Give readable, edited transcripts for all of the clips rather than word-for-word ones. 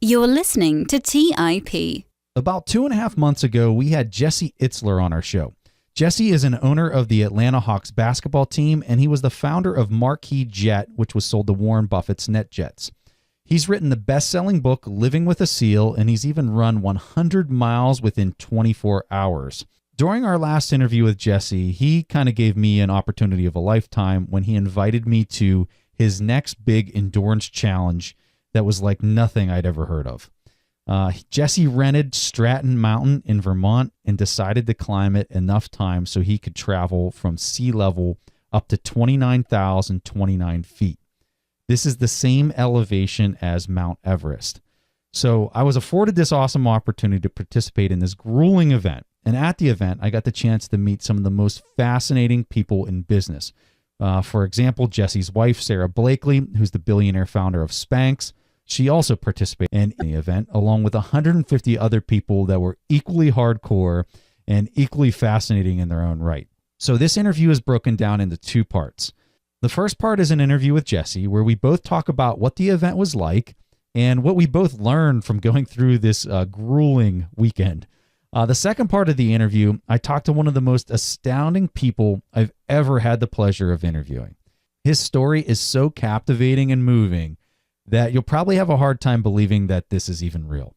You're listening to TIP. About 2.5 months ago, we had Jesse Itzler on our show. Jesse is an owner of the Atlanta Hawks basketball team, and he was the founder of Marquis Jet, which was sold to Warren Buffett's NetJets. He's written the best-selling book, Living with a Seal, and he's even run 100 miles within 24 hours. During our last interview with Jesse, he kind of gave me an opportunity of a lifetime when he invited me to his next big endurance challenge that was like nothing I'd ever heard of. Jesse rented Stratton Mountain in Vermont and decided to climb it enough times so he could travel from sea level up to 29,029 feet. This is the same elevation as Mount Everest. So I was afforded this awesome opportunity to participate in this grueling event. And at the event, I got the chance to meet some of the most fascinating people in business. For example, Jesse's wife, Sarah Blakely, who's the billionaire founder of Spanx. She also participated in the event, along with 150 other people that were equally hardcore and equally fascinating in their own right. So this interview is broken down into two parts. The first part is an interview with Jesse, where we both talk about what the event was like and what we both learned from going through this grueling weekend. The second part of the interview, I talked to one of the most astounding people I've ever had the pleasure of interviewing. His story is so captivating and moving that you'll probably have a hard time believing that this is even real.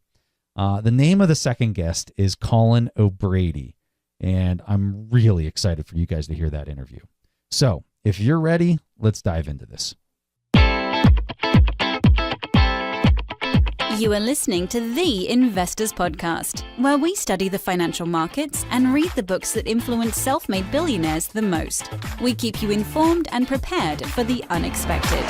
The name of the second guest is Colin O'Brady, and I'm really excited for you guys to hear that interview. So, if you're ready, let's dive into this. You are listening to The Investors Podcast, where we study the financial markets and read the books that influence self-made billionaires the most. We keep you informed and prepared for the unexpected.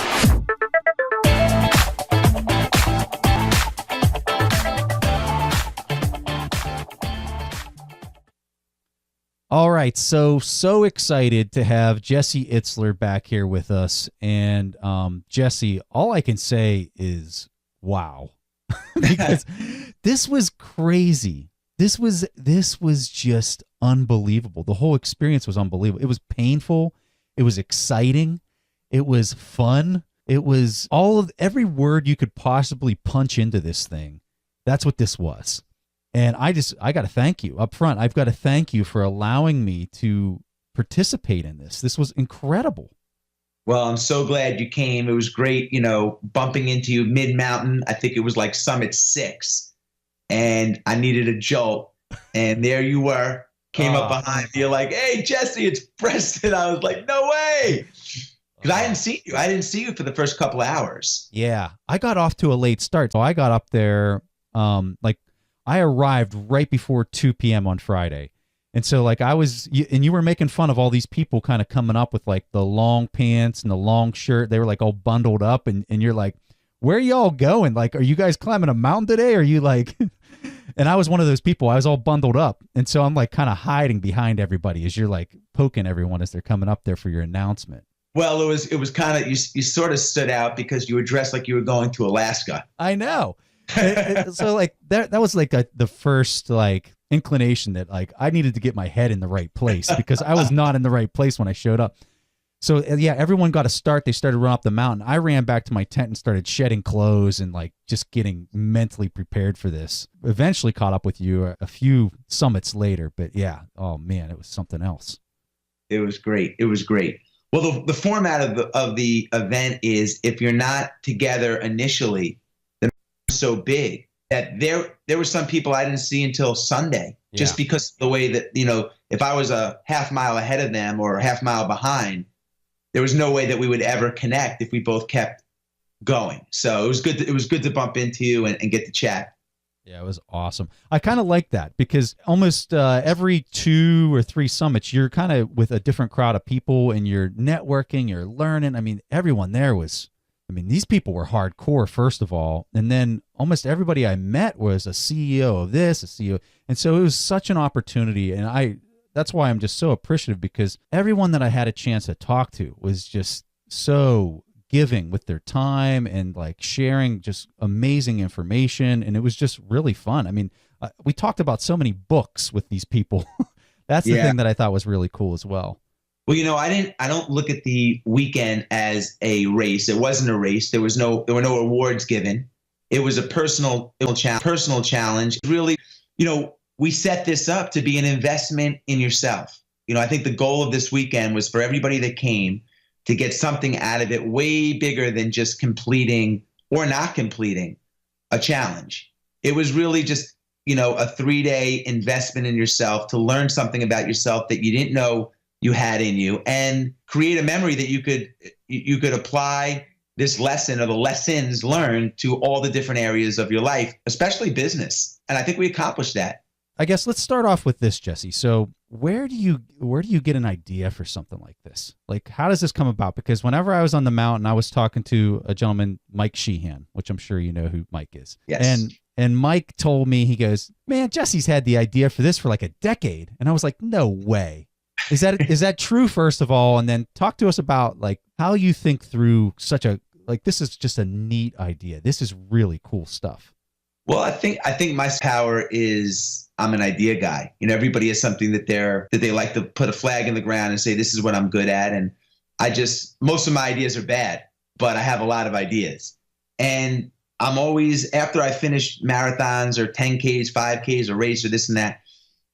All right, so excited to have Jesse Itzler back here with us. And Jesse, all I can say is wow. Because this was crazy. This was just unbelievable. The whole experience was unbelievable. It was painful. It was exciting. It was fun. It was every word you could possibly punch into this thing. That's what this was. And I got to thank you up front. I've got to thank you for allowing me to participate in this. This was incredible. Well, I'm so glad you came. It was great, bumping into you mid-mountain. I think it was like Summit 6. And I needed a jolt. And there you were, came up behind me. You're like, hey, Jesse, it's Preston. I was like, no way. Because I didn't see you. I didn't see you for the first couple of hours. Yeah. I got off to a late start. So I got up there, I arrived right before 2 p.m. on Friday. And so you were making fun of all these people kind of coming up with like the long pants and the long shirt. They were like all bundled up and you're like, where are y'all going? Like, are you guys climbing a mountain today? Are you like, and I was one of those people. I was all bundled up. And so I'm like kind of hiding behind everybody as you're like poking everyone as they're coming up there for your announcement. Well, it was kind of, you sort of stood out because you were dressed like you were going to Alaska. I know. So like that was like the first like inclination that like I needed to get my head in the right place because I was not in the right place when I showed up. So yeah, everyone got a start. They started running up the mountain. I ran back to my tent and started shedding clothes and like just getting mentally prepared for this. Eventually caught up with you a few summits later, but yeah, oh man, it was something else. It was great. It was great. Well, the format of the event is if you're not together initially, so big that there were some people I didn't see until Sunday, just because of the way that, if I was a half mile ahead of them or a half mile behind, there was no way that we would ever connect if we both kept going. So it was good to bump into you and get to chat. Yeah, it was awesome. I kind of like that because almost every 2 or 3 summits, you're kind of with a different crowd of people and you're networking, you're learning. I mean, everyone there these people were hardcore, first of all. And then almost everybody I met was a CEO of this, a CEO. And so it was such an opportunity. And that's why I'm just so appreciative because everyone that I had a chance to talk to was just so giving with their time and like sharing just amazing information. And it was just really fun. I mean, we talked about so many books with these people. That's the thing that I thought was really cool as well. Well, I don't look at the weekend as a race. It wasn't a race. There were no awards given. It was a personal challenge. Really, we set this up to be an investment in yourself. I think the goal of this weekend was for everybody that came to get something out of it way bigger than just completing or not completing a challenge. It was really just, a 3-day investment in yourself to learn something about yourself that you didn't know you had in you, and create a memory that you could apply this lesson or the lessons learned to all the different areas of your life, especially business. And I think we accomplished that. I guess let's start off with this, Jesse. So where do you get an idea for something like this? Like, how does this come about? Because whenever I was on the mountain, I was talking to a gentleman, Mike Sheehan, which I'm sure you know who Mike is. Yes. And Mike told me, he goes, man, Jesse's had the idea for this for like a decade. And I was like, no way. Is that true, first of all? And then talk to us about like how you think through this is just a neat idea. This is really cool stuff. Well, I think my power is I'm an idea guy. Everybody has something that they like to put a flag in the ground and say, this is what I'm good at. And most of my ideas are bad, but I have a lot of ideas. And I'm always, after I finish marathons or 10Ks, 5Ks, or race or this and that,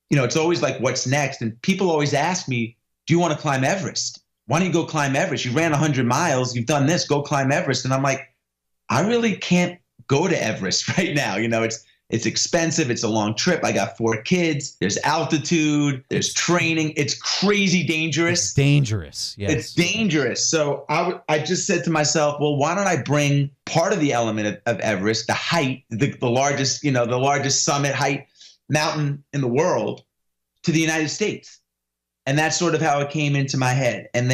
it's always like, what's next? And people always ask me, do you want to climb Everest? Why don't you go climb Everest? You ran 100 miles. You've done this. Go climb Everest. And I'm like, I really can't go to Everest right now. It's expensive. It's a long trip. I got 4 kids. There's altitude. There's training. It's crazy dangerous. It's dangerous. Yes. It's dangerous. So I just said to myself, well, why don't I bring part of the element of Everest, the height, the largest, the largest summit height mountain in the world, to the United States. And that's sort of how it came into my head. And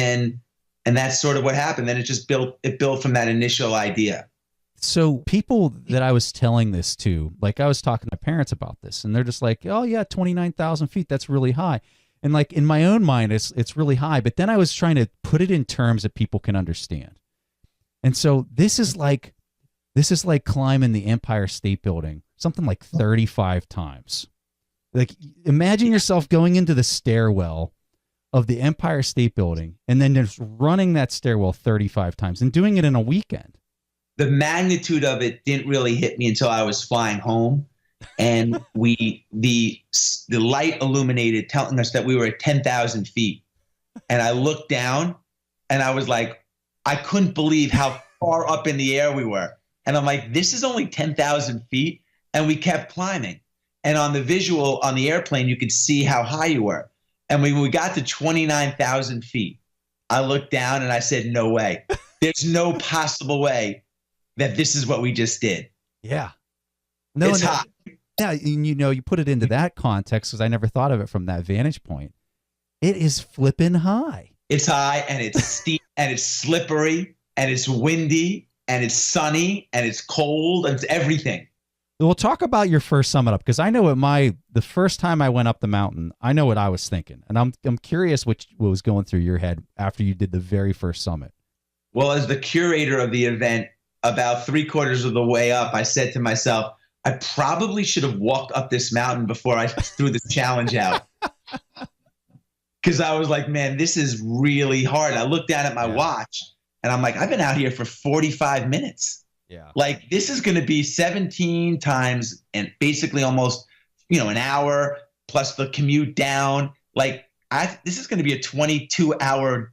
that's sort of what happened. Then it built from that initial idea. So people that I was telling this to, like I was talking to my parents about this, and they're just like, oh yeah, 29,000 feet, that's really high. And like in my own mind, it's really high. But then I was trying to put it in terms that people can understand. And so this is like climbing the Empire State Building, something like 35 times. Like imagine yourself going into the stairwell of the Empire State Building and then just running that stairwell 35 times and doing it in a weekend. The magnitude of it didn't really hit me until I was flying home, and the light illuminated, telling us that we were at 10,000 feet. And I looked down, and I was like, I couldn't believe how far up in the air we were. And I'm like, this is only 10,000 feet, and we kept climbing. And on the visual on the airplane, you could see how high you were. And when we got to 29,000 feet, I looked down and I said, no way. There's no possible way that this is what we just did. Yeah. It's hot. Yeah, and you put it into that context, because I never thought of it from that vantage point. It is flipping high. It's high, and it's steep, and it's slippery, and it's windy, and it's sunny, and it's cold, and it's everything. We'll talk about your first summit up, because I know the first time I went up the mountain, I know what I was thinking, and I'm curious what was going through your head after you did the very first summit. Well, as the curator of the event, about 3/4 of the way up, I said to myself, I probably should have walked up this mountain before I threw this challenge out. Because I was like, man, this is really hard. I looked down at my watch, and I'm like, I've been out here for 45 minutes. Yeah. Like, this is going to be 17 times and basically almost, an hour plus the commute down. Like, this is going to be a 22-hour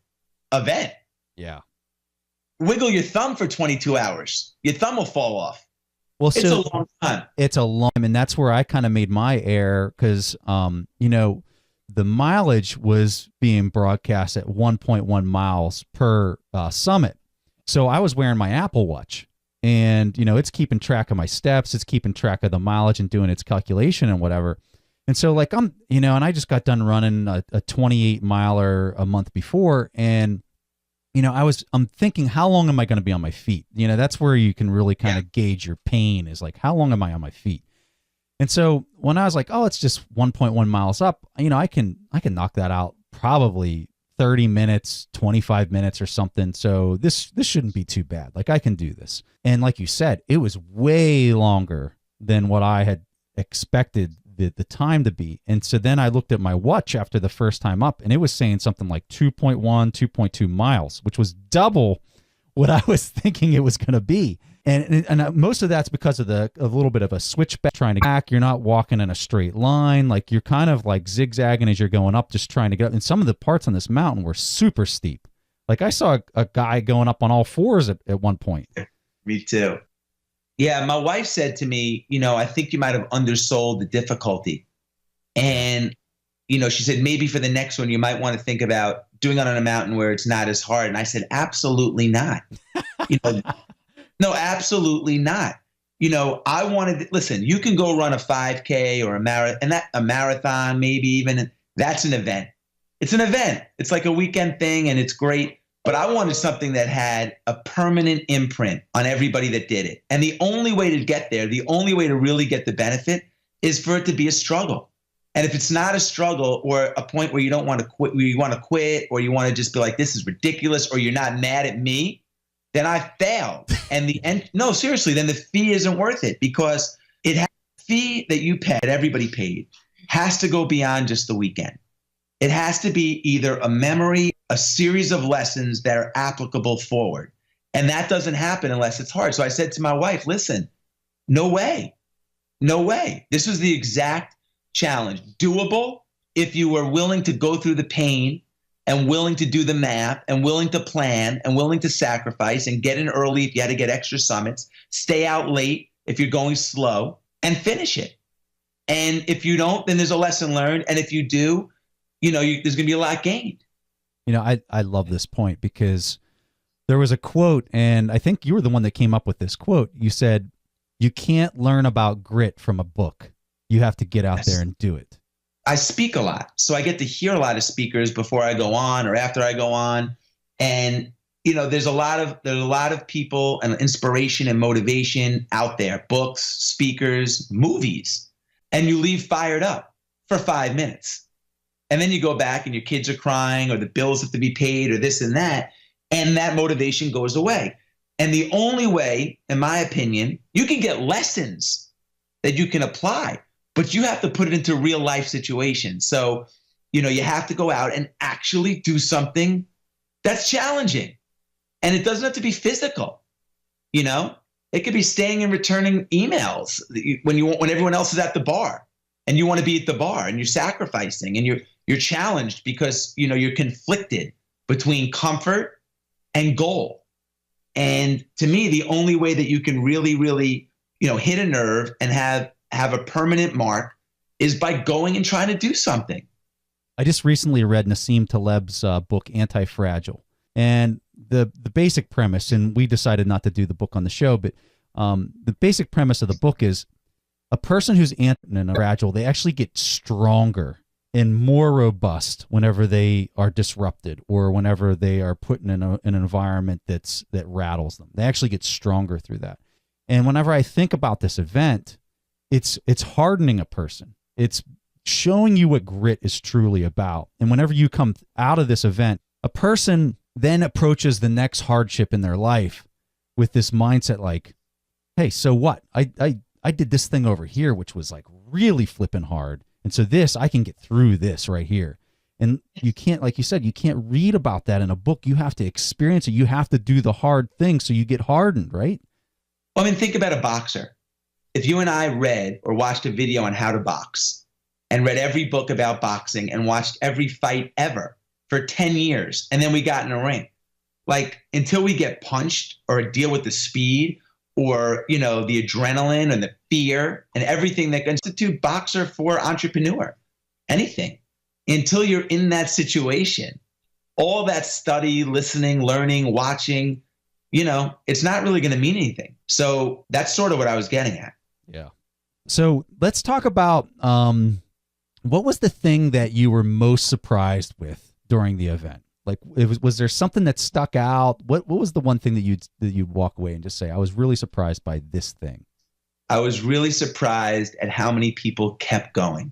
event. Yeah. Wiggle your thumb for 22 hours. Your thumb will fall off. Well, it's a long time. It's a long time, and that's where I kind of made my error, because, the mileage was being broadcast at 1.1 miles per summit. So I was wearing my Apple Watch, and, it's keeping track of my steps. It's keeping track of the mileage and doing its calculation and whatever. And so like and I just got done running a 28 miler a month before, and I'm thinking, how long am I going to be on my feet? That's where you can really kind of gauge your pain, is like, how long am I on my feet? And so when I was like, oh, it's just 1.1 miles up, I can knock that out probably 30 minutes, 25 minutes or something. So this shouldn't be too bad. Like, I can do this. And like you said, it was way longer than what I had expected the time to be. And so then I looked at my watch after the first time up, and it was saying something like 2.1, 2.2 miles, which was double what I was thinking it was going to be. And most of that's because of a little bit of a switchback trying to back. You're not walking in a straight line. Like you're kind of like zigzagging as you're going up, just trying to get up. And some of the parts on this mountain were super steep. Like I saw a guy going up on all fours at one point. Me too. Yeah, my wife said to me, I think you might have undersold the difficulty. And, she said, maybe for the next one, you might want to think about doing it on a mountain where it's not as hard. And I said, absolutely not. No, absolutely not. I wanted to, listen, you can go run a 5K or a marathon, maybe even. That's an event. It's an event. It's like a weekend thing and it's great. But I wanted something that had a permanent imprint on everybody that did it. And the only way to get there, the only way to really get the benefit is for it to be a struggle. And if it's not a struggle or a point where you don't want to quit, where you want to quit, or you want to just be like, this is ridiculous, or you're not mad at me, then I failed. No, seriously, then the fee isn't worth it, because the fee that you paid, everybody paid, has to go beyond just the weekend. It has to be either a memory, a series of lessons that are applicable forward. And that doesn't happen unless it's hard. So I said to my wife, listen, no way. No way. This was the exact challenge. Doable if you were willing to go through the pain and willing to do the math and willing to plan and willing to sacrifice and get in early if you had to get extra summits, stay out late if you're going slow, and finish it. And if you don't, then there's a lesson learned. And if you do, there's going to be a lot gained. I love this point, because there was a quote, and I think you were the one that came up with this quote. You said, you can't learn about grit from a book. You have to get out there and do it. I speak a lot, so I get to hear a lot of speakers before I go on or after I go on. And, there's a lot of people and inspiration and motivation out there, books, speakers, movies, and you leave fired up for 5 minutes. And then you go back and your kids are crying, or the bills have to be paid, or this and that motivation goes away. And the only way, in my opinion, you can get lessons that you can apply, but you have to put it into real life situations. So, you have to go out and actually do something that's challenging. And it doesn't have to be physical. It could be staying and returning emails when everyone else is at the bar and you want to be at the bar, and you're sacrificing and you're challenged because, you're conflicted between comfort and goal. And to me, the only way that you can really, really, hit a nerve and have a permanent mark is by going and trying to do something. I just recently read Nassim Taleb's book, Anti-Fragile. And the basic premise, and we decided not to do the book on the show, but the basic premise of the book is a person who's anti-fragile, they actually get stronger and more robust whenever they are disrupted or whenever they are put in an environment that rattles them. They actually get stronger through that. And whenever I think about this event, it's hardening a person. It's showing you what grit is truly about. And whenever you come out of this event, a person then approaches the next hardship in their life with this mindset like, hey, so what? I did this thing over here, which was like really flipping hard. And so I can get through this right here. And you can't, like you said, you can't read about that in a book. You have to experience it. You have to do the hard thing so you get hardened, right? Well, think about a boxer. If you and I read or watched a video on how to box and read every book about boxing and watched every fight ever for 10 years, and then we got in a ring, until we get punched or deal with the speed or, the adrenaline and the fear and everything that constitute boxer for entrepreneur, anything, until you're in that situation, all that study, listening, learning, watching, it's not really going to mean anything. So that's sort of what I was getting at. Yeah. So let's talk about what was the thing that you were most surprised with during the event? Was there something that stuck out? What was the one thing that you'd walk away and just say, I was really surprised by this thing? I was really surprised at how many people kept going.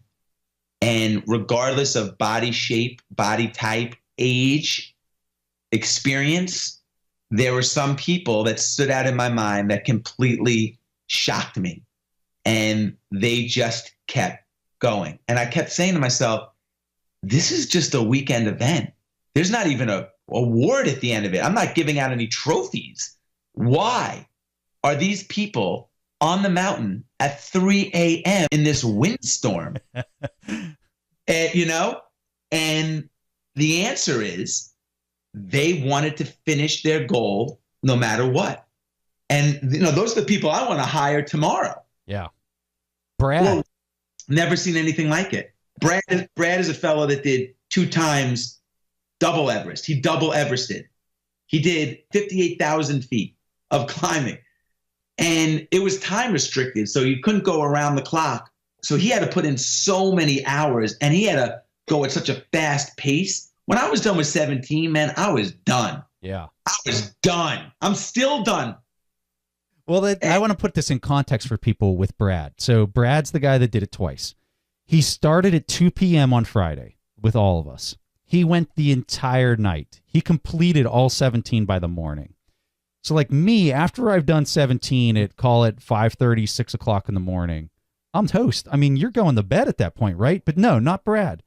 And regardless of body shape, body type, age, experience, there were some people that stood out in my mind that completely shocked me. And they just kept going. And I kept saying to myself, this is just a weekend event. There's not even an award at the end of it. I'm not giving out any trophies. Why? are these people on the mountain at 3 a.m. in this windstorm? And the answer is they wanted to finish their goal no matter what. And, those are the people I want to hire tomorrow. Yeah. Brad. Well, never seen anything like it. Brad is a fellow that did 2 times double Everest. He double Everested. He did 58,000 feet of climbing. And it was time restricted, so you couldn't go around the clock. So he had to put in so many hours, and he had to go at such a fast pace. When I was done with 17, man, I was done. Yeah. I was done. I'm still done. Well, I want to put this in context for people with Brad. So Brad's the guy that did it twice. He started at 2 p.m. on Friday with all of us. He went the entire night. He completed all 17 by the morning. So like me, after I've done 17 at, call it 5:30, 6 o'clock in the morning, I'm toast. I mean, you're going to bed at that point, right? But no, not Brad.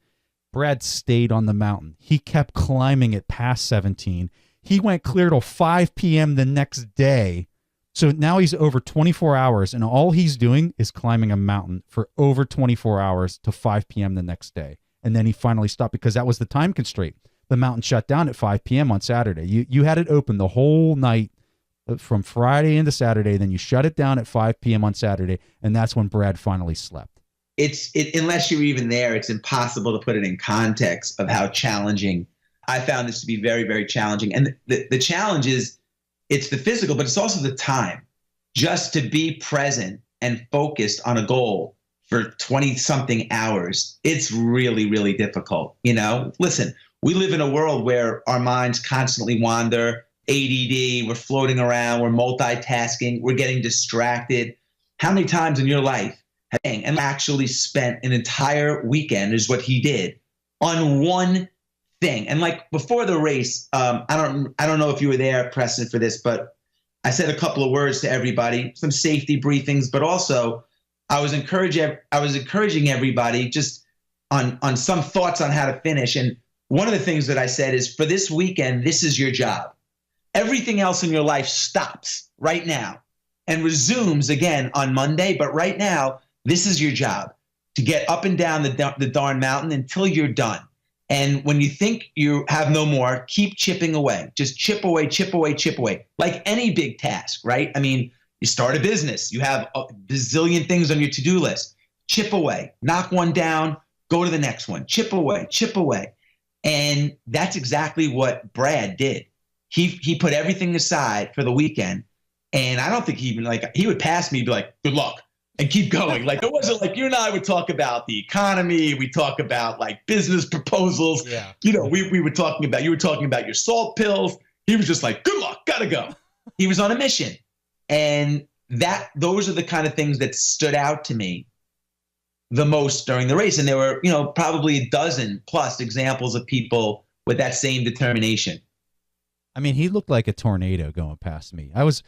Brad stayed on the mountain. He kept climbing it past 17. He went clear till 5 p.m. the next day. So now he's over 24 hours, and all he's doing is climbing a mountain for over 24 hours to 5 p.m. the next day. And then he finally stopped because that was the time constraint. The mountain shut down at 5 p.m. on Saturday. You had it open the whole night from Friday into Saturday, then you shut it down at 5 p.m. on Saturday, and that's when Brad finally slept. Unless you're even there, it's impossible to put it in context of how challenging. I found this to be very, very challenging. And the challenge is, it's the physical, but it's also the time. Just to be present and focused on a goal for 20-something hours, it's really, really difficult. Listen, we live in a world where our minds constantly wander, ADD, we're floating around, we're multitasking, we're getting distracted. How many times in your life and actually spent an entire weekend, is what he did, on one thing? And like before the race, I don't know if you were there, Preston, for this, but I said a couple of words to everybody, some safety briefings, but also I was encouraging everybody just on some thoughts on how to finish. And one of the things that I said is, for this weekend, this is your job. Everything else in your life stops right now and resumes again on Monday. But right now, this is your job, to get up and down the darn mountain until you're done. And when you think you have no more, keep chipping away. Just chip away, chip away, chip away. Like any big task, right? I mean, you start a business. You have a bazillion things on your to-do list. Chip away. Knock one down. Go to the next one. Chip away, chip away. And that's exactly what Brad did. He put everything aside for the weekend. And I don't think he would pass me and be like, good luck, and keep going. Like, it wasn't like you and I would talk about the economy. We talk about like business proposals. Yeah. We were talking about, you were talking about your salt pills. He was just like, good luck, gotta go. He was on a mission. And those are the kind of things that stood out to me the most during the race. And there were, probably a dozen plus examples of people with that same determination. I mean, he looked like a tornado going past me. I was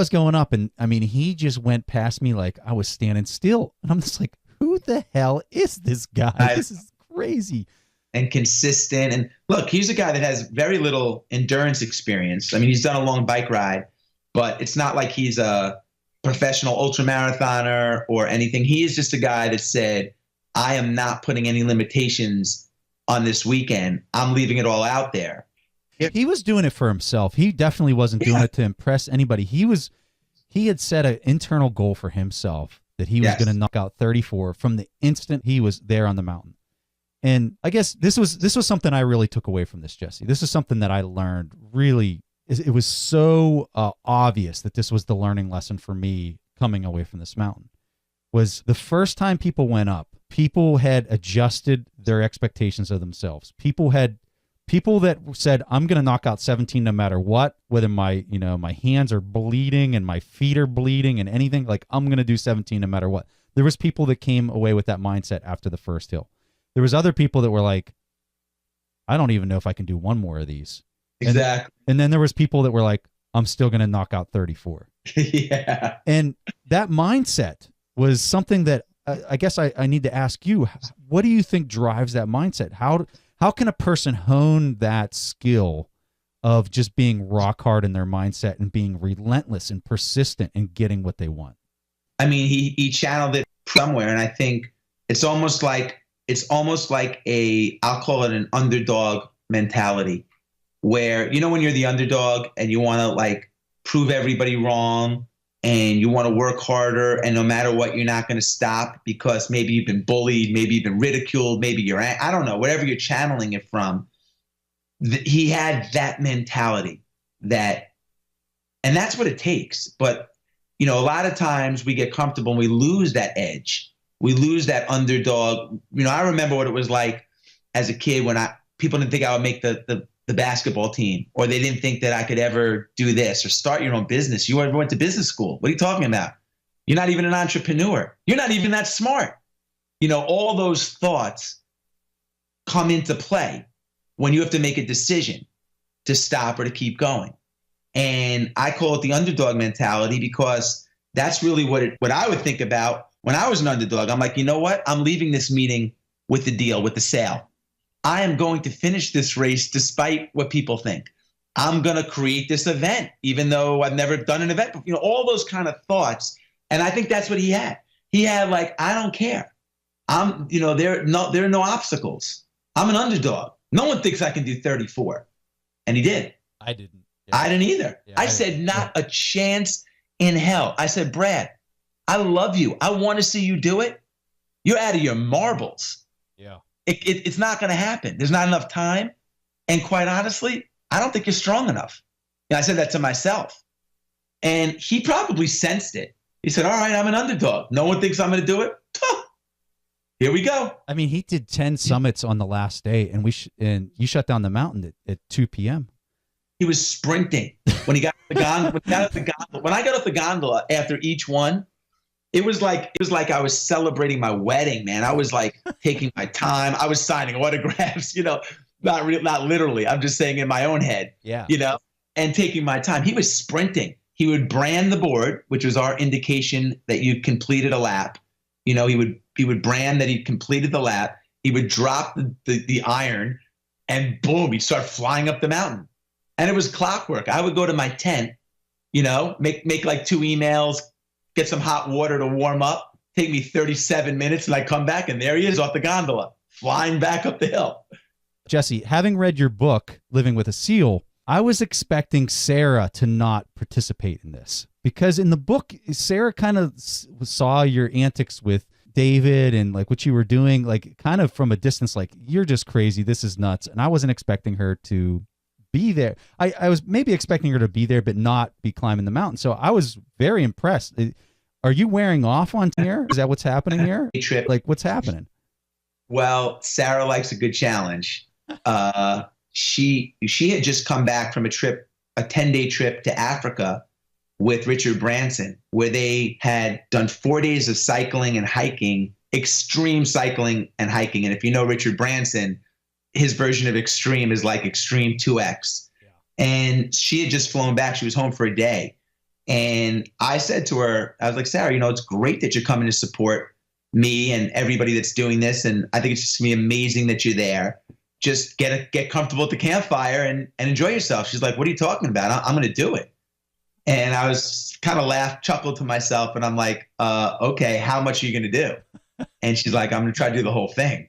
going up, and I mean, he just went past me like I was standing still. And I'm just like, who the hell is this guy? This is crazy. And consistent. And look, he's a guy that has very little endurance experience. I mean, he's done a long bike ride, but it's not like he's a professional ultramarathoner or anything. He is just a guy that said, I am not putting any limitations on this weekend. I'm leaving it all out there. He was doing it for himself. He definitely wasn't doing it to impress anybody. He had set an internal goal for himself that he was going to knock out 34 from the instant he was there on the mountain. And I guess this was something I really took away from this, Jesse. This is something that I learned really. It was so obvious that this was the learning lesson for me coming away from this mountain. Was the first time people went up, people had adjusted their expectations of themselves. People that said, I'm going to knock out 17 no matter what, whether my hands are bleeding and my feet are bleeding and anything, like I'm going to do 17 no matter what. There was people that came away with that mindset after the first hill. There was other people that were like, I don't even know if I can do one more of these. Exactly. And then there was people that were like, I'm still going to knock out 34. Yeah. And that mindset was something that I guess I need to ask you, what do you think drives that mindset? How can a person hone that skill of just being rock hard in their mindset and being relentless and persistent and getting what they want. I mean, he channeled it somewhere, and I think it's almost like I'll call it an underdog mentality, where, you know, when you're the underdog and you want to like prove everybody wrong and you want to work harder, and no matter what, you're not going to stop because maybe you've been bullied, maybe you've been ridiculed, maybe I don't know, whatever you're channeling it from. He had that mentality and that's what it takes. But, you know, a lot of times we get comfortable and we lose that edge. We lose that underdog. You know, I remember what it was like as a kid when people didn't think I would make the basketball team, or they didn't think that I could ever do this or start your own business. You ever went to business school? What are you talking about? You're not even an entrepreneur. You're not even that smart. You know, all those thoughts come into play when you have to make a decision to stop or to keep going. And I call it the underdog mentality, because that's really what I would think about when I was an underdog. I'm like, you know what? I'm leaving this meeting with the deal, with the sale. I am going to finish this race despite what people think. I'm going to create this event, even though I've never done an event. You know, all those kind of thoughts. And I think that's what he had. He had like, I don't care. There are no obstacles. I'm an underdog. No one thinks I can do 34. And he did. I didn't. Yeah. I didn't either. Yeah, I said, not a chance in hell. I said, Brad, I love you. I want to see you do it. You're out of your marbles. Yeah. It's not going to happen. There's not enough time. And quite honestly, I don't think you're strong enough. And I said that to myself. And he probably sensed it. He said, all right, I'm an underdog. No one thinks I'm going to do it. Here we go. I mean, he did 10 summits on the last day, and you shut down the mountain at 2 p.m. He was sprinting when he got the gondola. When I got off the gondola after each one, it was like I was celebrating my wedding, man. I was like taking my time. I was signing autographs, you know, not literally. I'm just saying in my own head, yeah, you know, and taking my time. He was sprinting. He would brand the board, which was our indication that you completed a lap. You know, he would brand that he completed the lap. He would drop the iron, and boom, he'd start flying up the mountain. And it was clockwork. I would go to my tent, you know, make like 2 emails, get some hot water to warm up, take me 37 minutes, and I come back, and there he is off the gondola, flying back up the hill. Jesse, having read your book, Living with a SEAL, I was expecting Sarah to not participate in this, because in the book, Sarah kind of saw your antics with David and like what you were doing, like kind of from a distance, like, you're just crazy. This is nuts. And I wasn't expecting her to be there. I was maybe expecting her to be there, but not be climbing the mountain. So I was very impressed. Are you wearing off on here? Is that what's happening here? Trip. Like, what's happening? Well, Sarah likes a good challenge. She had just come back from a 10-day trip to Africa with Richard Branson, where they had done 4 days of cycling and hiking, extreme cycling and hiking. And if you know Richard Branson, his version of extreme is like extreme 2X. Yeah. And she had just flown back. She was home for a day. And I said to her, I was like, Sarah, you know, it's great that you're coming to support me and everybody that's doing this. And I think it's just going to be amazing that you're there. Just get comfortable at the campfire and enjoy yourself. She's like, what are you talking about? I'm going to do it. And I was kind of chuckled to myself. And I'm like, okay, how much are you going to do? And she's like, I'm going to try to do the whole thing.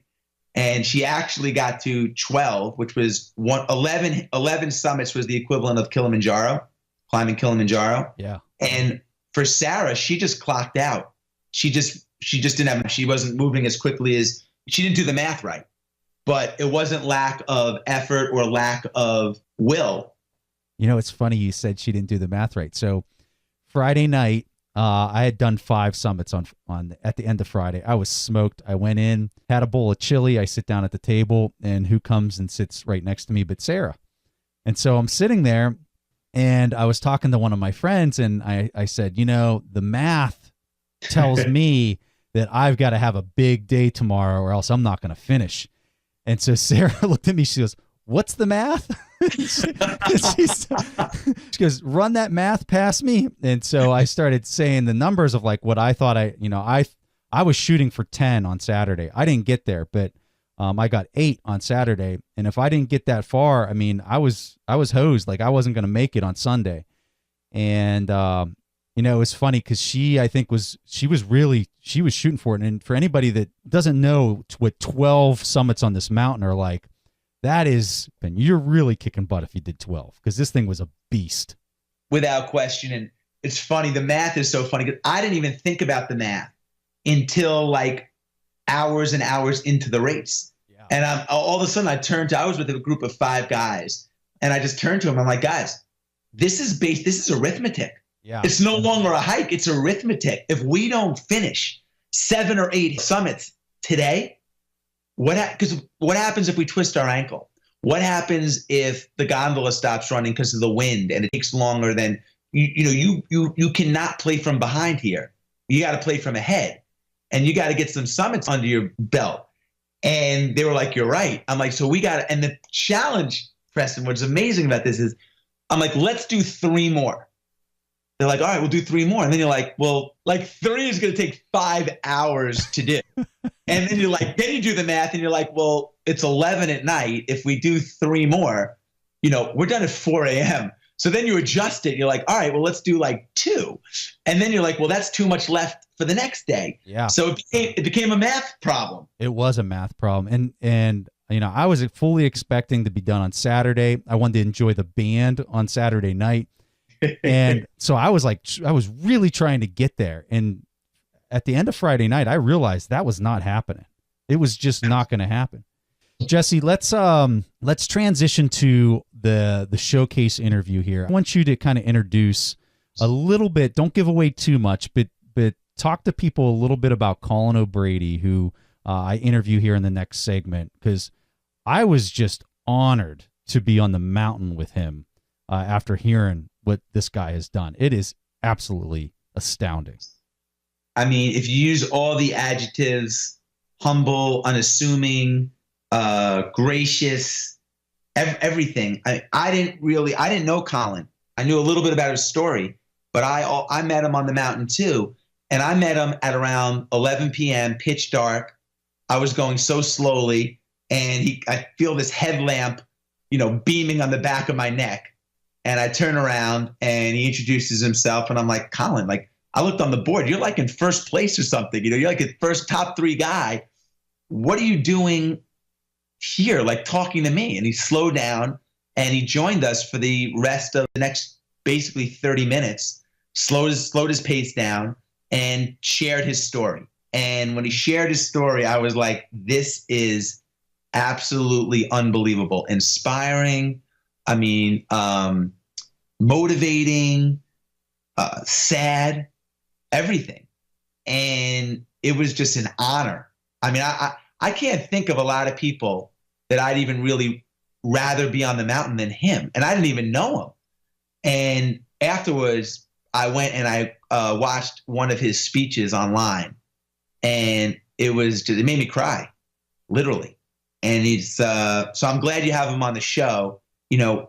And she actually got to 12, which was 11 summits was the equivalent of Kilimanjaro, climbing Kilimanjaro. Yeah. And for Sarah, she just clocked out. She wasn't moving as quickly as, she didn't do the math right, but it wasn't lack of effort or lack of will. You know, it's funny you said she didn't do the math right. So Friday night, I had done 5 summits on at the end of Friday. I was smoked. I went in, had a bowl of chili. I sit down at the table, and who comes and sits right next to me but Sarah? And so I'm sitting there, and I was talking to one of my friends, and I said, you know, the math tells me that I've got to have a big day tomorrow or else I'm not going to finish. And so Sarah looked at me. She goes, what's the math? She goes, run that math past me. And so I started saying the numbers of like what I thought I was shooting for 10 on Saturday. I didn't get there, but I got 8 on Saturday, and if I didn't get that far, I mean, I was hosed. Like I wasn't going to make it on Sunday. And you know, it was funny because she was shooting for it. And for anybody that doesn't know what 12 summits on this mountain are like, you're really kicking butt if you did 12, because this thing was a beast. Without question. And it's funny. The math is so funny because I didn't even think about the math until like hours and hours into the race. Yeah. And all of a sudden I was with a group of 5 guys, and I just turned to them. I'm like, guys, this is arithmetic. Yeah. It's no longer a hike. It's arithmetic. If we don't finish 7 or 8 summits today, what happens if we twist our ankle? What happens if the gondola stops running because of the wind and it takes longer than you cannot play from behind here. You got to play from ahead, and you got to get some summits under your belt. And they were like, you're right. I'm like, so we got to, and the challenge, Preston, what's amazing about this is I'm like, let's do 3 more. They're like, all right, we'll do 3 more. And then you're like, well, like 3 is going to take 5 hours to do. And then then you do the math and you're like, well, it's 11 at night. If we do 3 more, we're done at 4 a.m. So then you adjust it. You're like, all right, well, let's do like 2. And then you're like, well, that's too much left for the next day. Yeah. So it became a math problem. It was a math problem. And I was fully expecting to be done on Saturday. I wanted to enjoy the band on Saturday night. And so I was really trying to get there. And at the end of Friday night, I realized that was not happening. It was just not going to happen. Jesse, let's transition to the showcase interview here. I want you to kind of introduce a little bit. Don't give away too much, but talk to people a little bit about Colin O'Brady, who I interview here in the next segment, because I was just honored to be on the mountain with him after hearing what this guy has done. It is absolutely astounding. I mean, if you use all the adjectives, humble, unassuming, gracious, everything. I didn't know Colin. I knew a little bit about his story, but I met him on the mountain too. And I met him at around 11 p.m., pitch dark. I was going so slowly, and I feel this headlamp, beaming on the back of my neck. And I turn around and he introduces himself, and I'm like, Colin, like, I looked on the board. You're like in first place or something. You're like a first top 3 guy. What are you doing here? Like talking to me? And he slowed down and he joined us for the rest of the next basically 30 minutes, slowed his pace down and shared his story. And when he shared his story, I was like, this is absolutely unbelievable, inspiring. I mean, motivating, sad, everything. And it was just an honor. I mean, I can't think of a lot of people that I'd even really rather be on the mountain than him. And I didn't even know him. And afterwards, I went and I watched one of his speeches online. And it made me cry, literally. And so I'm glad you have him on the show.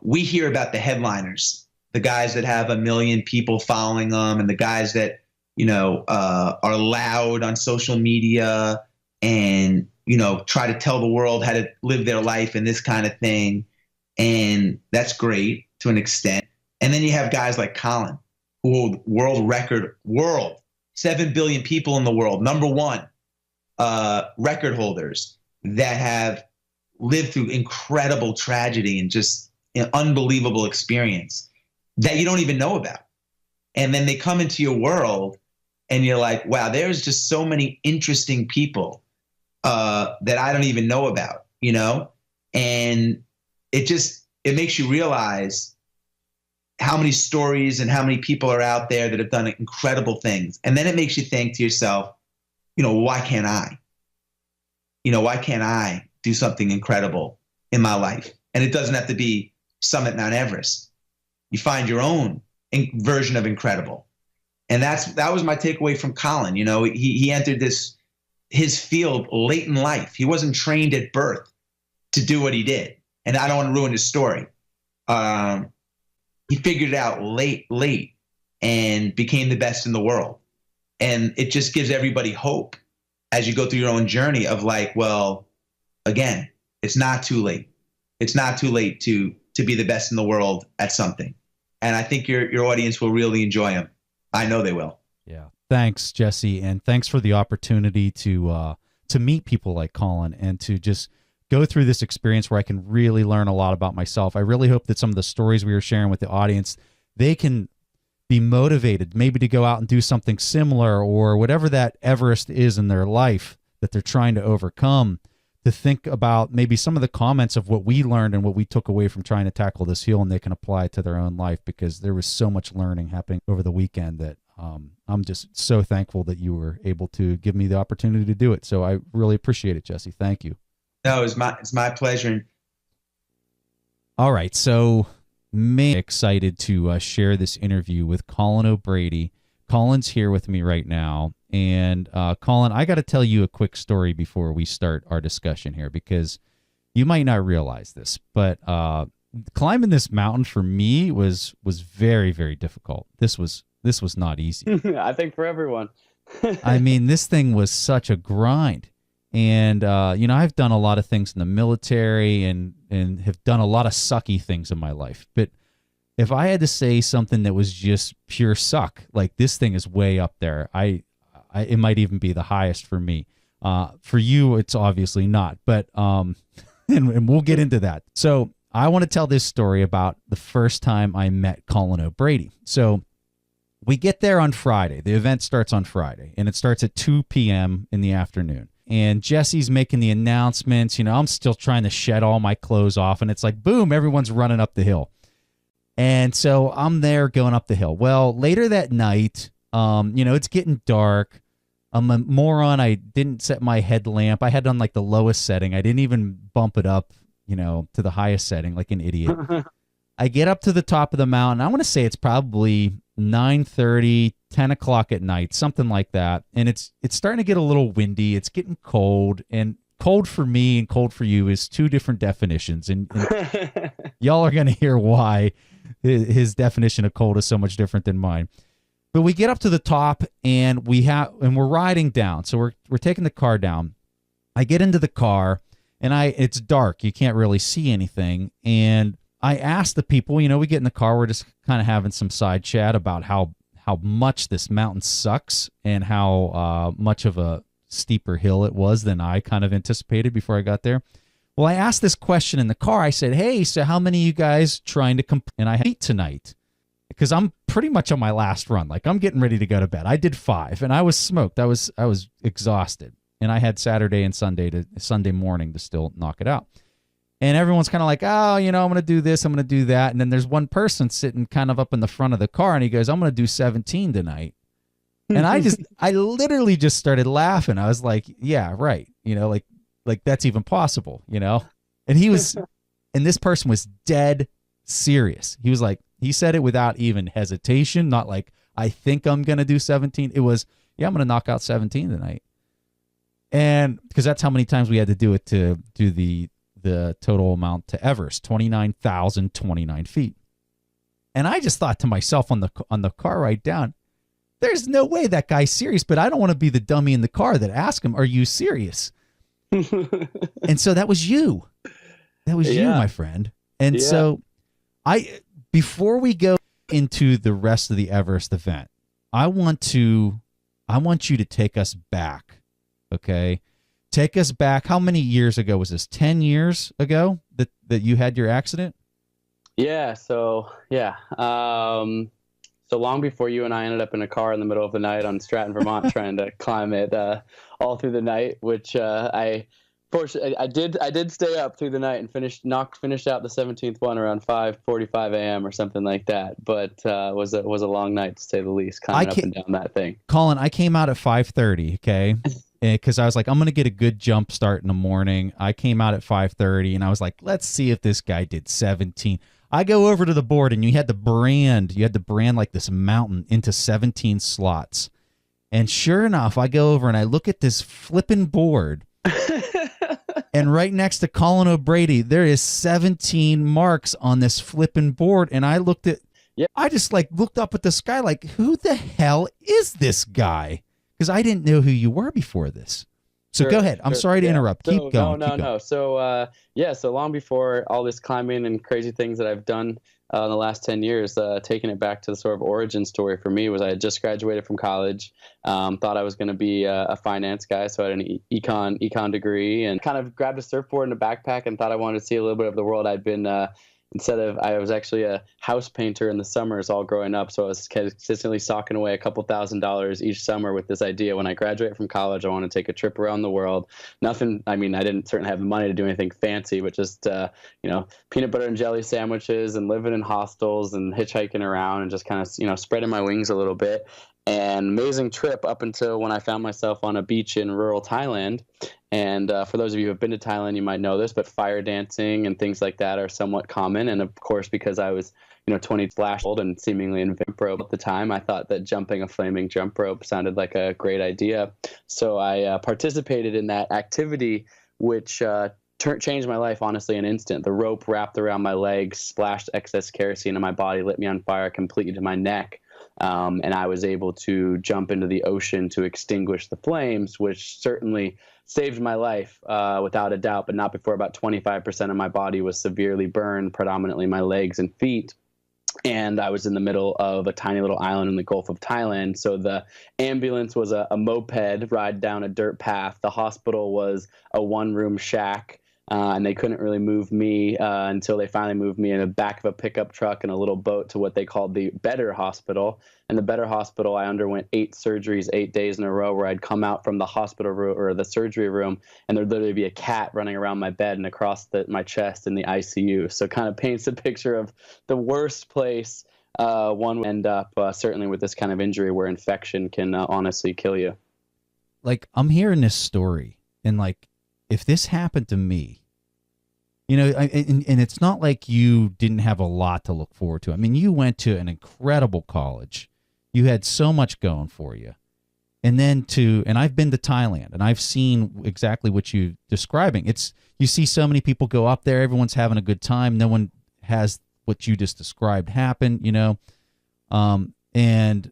We hear about the headliners, the guys that have 1 million people following them, and the guys that, are loud on social media and, try to tell the world how to live their life and this kind of thing. And that's great to an extent. And then you have guys like Colin, who hold world, 7 billion people in the world, #1 record holders that have lived through incredible tragedy and just an unbelievable experience that you don't even know about. And then they come into your world and you're like, wow, there's just so many interesting people that I don't even know about, and it makes you realize how many stories and how many people are out there that have done incredible things. And then it makes you think to yourself, why can't I? Why can't I do something incredible in my life? And it doesn't have to be summit Mount Everest. You find your own version of incredible. And that was my takeaway from Colin. He entered his field late in life. He wasn't trained at birth to do what he did. And I don't want to ruin his story. He figured it out late and became the best in the world. And it just gives everybody hope as you go through your own journey of like, well, again, it's not too late. It's not too late to be the best in the world at something. And I think your audience will really enjoy them. I know they will. Yeah. Thanks, Jesse. And thanks for the opportunity to meet people like Colin and to just go through this experience where I can really learn a lot about myself. I really hope that some of the stories we were sharing with the audience, they can be motivated maybe to go out and do something similar, or whatever that Everest is in their life that they're trying to overcome, to think about maybe some of the comments of what we learned and what we took away from trying to tackle this hill, and they can apply it to their own life, because there was so much learning happening over the weekend that I'm just so thankful that you were able to give me the opportunity to do it. So I really appreciate it, Jesse. Thank you. No, it's my pleasure. All right. So excited to share this interview with Colin O'Brady. Colin's here with me right now. And Colin, I got to tell you a quick story before we start our discussion here, because you might not realize this, but climbing this mountain for me was very, very difficult. This was not easy. I think for everyone. I mean, this thing was such a grind. And, I've done a lot of things in the military and have done a lot of sucky things in my life. But if I had to say something that was just pure suck, like this thing is way up there. It might even be the highest for me. For you, it's obviously not. But and we'll get into that. So I want to tell this story about the first time I met Colin O'Brady. So we get there on Friday. The event starts on Friday, and it starts at 2 p.m. in the afternoon. And Jesse's making the announcements. I'm still trying to shed all my clothes off, and it's like, boom, everyone's running up the hill. And so I'm there going up the hill. Well, later that night, it's getting dark. I'm a moron. I didn't set my headlamp. I had it on like the lowest setting. I didn't even bump it up, to the highest setting like an idiot. I get up to the top of the mountain. I want to say it's probably 9:30, 10 o'clock at night, something like that. And it's starting to get a little windy. It's getting cold. And cold for me and cold for you is two different definitions. And y'all are going to hear why his definition of cold is so much different than mine. But we get up to the top, and we're riding down. So we're taking the car down. I get into the car, and it's dark. You can't really see anything. And I asked the people, we get in the car, we're just kind of having some side chat about how much this mountain sucks and how much of a steeper hill it was than I kind of anticipated before I got there. Well, I asked this question in the car. I said, hey, so how many of you guys trying to compete? And I had tonight, because I'm pretty much on my last run. Like, I'm getting ready to go to bed. I did 5, and I was smoked. I was exhausted, and I had Saturday and Sunday morning to still knock it out. And everyone's kind of like, oh, I'm going to do this, I'm going to do that. And then there's one person sitting kind of up in the front of the car, and he goes, I'm going to do 17 tonight. And I literally just started laughing. I was like, yeah, right. Like that's even possible, And and this person was dead serious. He was like, he said it without even hesitation, not like, I think I'm going to do 17. It was, yeah, I'm going to knock out 17 tonight. And because that's how many times we had to do it to do the total amount to Everest, 29,029 feet. And I just thought to myself on the car ride down, there's no way that guy's serious, but I don't want to be the dummy in the car that asked him, are you serious? And so that was you. That was you, my friend. And so before we go into the rest of the Everest event, I want you to take us back. Okay. Take us back. How many years ago was this? 10 years ago that you had your accident? Yeah. So long before you and I ended up in a car in the middle of the night on Stratton, Vermont, trying to climb it all through the night, which I did stay up through the night and finished out the 17th one around 5:45 a.m. or something like that. But was a long night to say the least, climbing up and down that thing. Colin, I came out at 5:30. Okay. Because I was like, I'm going to get a good jump start in the morning. I came out at 5:30, and I was like, let's see if this guy did 17. I go over to the board, and you had to brand like this mountain into 17 slots. And sure enough, I go over and I look at this flipping board, and right next to Colin O'Brady, there is 17 marks on this flipping board. And I I just looked up at the sky like, who the hell is this guy? Because I didn't know who you were before this. So go ahead. I'm sorry to interrupt. Keep going. No. So, so long before all this climbing and crazy things that I've done in the last 10 years, taking it back to the sort of origin story for me was I had just graduated from college, thought I was going to be a finance guy. So I had an econ degree and kind of grabbed a surfboard and a backpack and thought I wanted to see a little bit of the world. I was actually a house painter in the summers all growing up. So I was consistently socking away a couple $1,000s each summer with this idea. When I graduate from college, I want to take a trip around the world. I didn't certainly have the money to do anything fancy, but just, peanut butter and jelly sandwiches and living in hostels and hitchhiking around and just kind of, spreading my wings a little bit. An amazing trip up until when I found myself on a beach in rural Thailand. And for those of you who have been to Thailand, you might know this, but fire dancing and things like that are somewhat common. And of course, because I was 20 flash old and seemingly in jump rope at the time, I thought that jumping a flaming jump rope sounded like a great idea. So I participated in that activity, which changed my life, honestly, in an instant. The rope wrapped around my legs, splashed excess kerosene in my body, lit me on fire completely to my neck. And I was able to jump into the ocean to extinguish the flames, which certainly saved my life without a doubt, but not before about 25% of my body was severely burned, predominantly my legs and feet. And I was in the middle of a tiny little island in the Gulf of Thailand. So the ambulance was a moped ride down a dirt path. The hospital was a one-room shack. And they couldn't really move me until they finally moved me in the back of a pickup truck and a little boat to what they called the Better Hospital. And the Better Hospital, I underwent 8 surgeries, 8 days in a row, where I'd come out from the hospital room or the surgery room, and there'd literally be a cat running around my bed and across my chest in the ICU. So kind of paints a picture of the worst place one would end up, certainly with this kind of injury where infection can honestly kill you. Like, I'm hearing this story, and like, if this happened to me, and it's not like you didn't have a lot to look forward to. I mean, you went to an incredible college. You had so much going for you. And I've been to Thailand, and I've seen exactly what you're describing. You see so many people go up there. Everyone's having a good time. No one has what you just described happen, and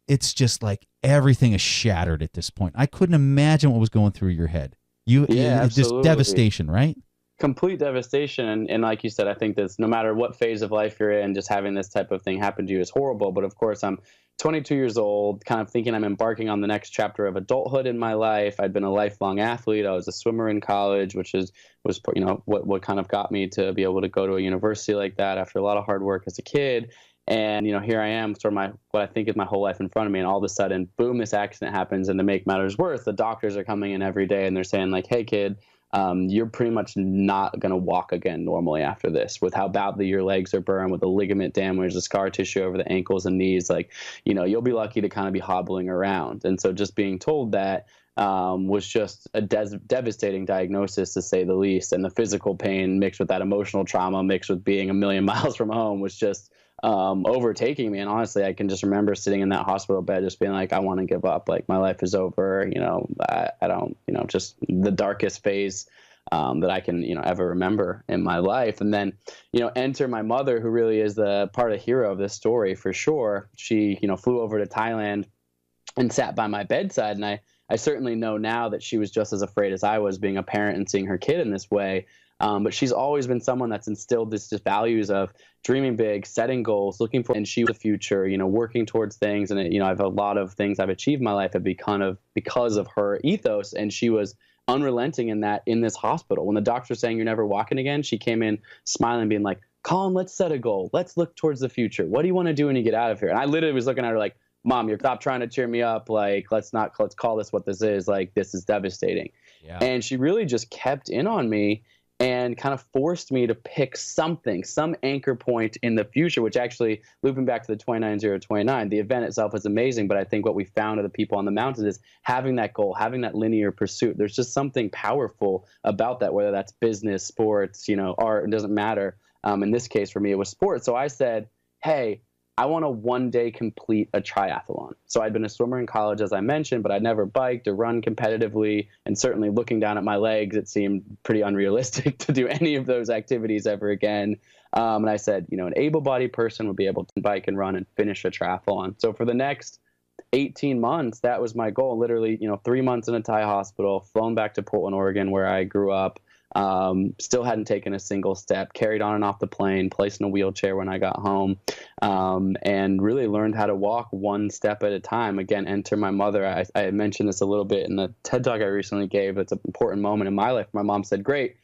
it's just like everything is shattered at this point. I couldn't imagine what was going through your head. Just devastation, right? Complete devastation. And like you said, I think that no matter what phase of life you're in, just having this type of thing happen to you is horrible. But of course, I'm 22 years old, kind of thinking I'm embarking on the next chapter of adulthood in my life. I'd been a lifelong athlete. I was a swimmer in college, which was what kind of got me to be able to go to a university like that after a lot of hard work as a kid. And, here I am, sort of what I think is my whole life in front of me. And all of a sudden, boom, this accident happens. And to make matters worse, the doctors are coming in every day and they're saying like, hey, kid, you're pretty much not going to walk again normally after this, with how badly your legs are burned, with the ligament damage, the scar tissue over the ankles and knees. Like, you'll be lucky to kind of be hobbling around. And so just being told that was just a devastating diagnosis, to say the least. And the physical pain mixed with that emotional trauma mixed with being a million miles from home was just overtaking me. And honestly, I can just remember sitting in that hospital bed just being like, I want to give up. Like, my life is over. I don't, just the darkest phase that I can, ever remember in my life. And then, enter my mother, who really is the part of hero of this story for sure. She, flew over to Thailand and sat by my bedside. And I certainly know now that she was just as afraid as I was, being a parent and seeing her kid in this way. But she's always been someone that's instilled this values of dreaming big, setting goals, looking for, and she was the future, working towards things. And, I've a lot of things I've achieved in my life have become because of her ethos. And she was unrelenting in that in this hospital. When the doctor's saying you're never walking again, she came in smiling, being like, Colin, let's set a goal. Let's look towards the future. What do you want to do when you get out of here? And I literally was looking at her like, Mom, you're stop trying to cheer me up. Like, let's call this what this is. Like, this is devastating. Yeah. And she really just kept in on me and kind of forced me to pick some anchor point in the future, which actually, looping back to the 29029, the event itself is amazing. But I think what we found of the people on the mountain is having that goal, having that linear pursuit. There's just something powerful about that, whether that's business, sports, art, it doesn't matter. In this case, for me, it was sports. So I said, hey, I want to one day complete a triathlon. So I'd been a swimmer in college, as I mentioned, but I'd never biked or run competitively. And certainly looking down at my legs, it seemed pretty unrealistic to do any of those activities ever again. And I said, an able-bodied person would be able to bike and run and finish a triathlon. So for the next 18 months, that was my goal. Literally, 3 months in a Thai hospital, flown back to Portland, Oregon, where I grew up. Still hadn't taken a single step, carried on and off the plane, placed in a wheelchair when I got home, and really learned how to walk one step at a time. Again, enter my mother. I mentioned this a little bit in the TED Talk I recently gave. It's an important moment in my life. My mom said, great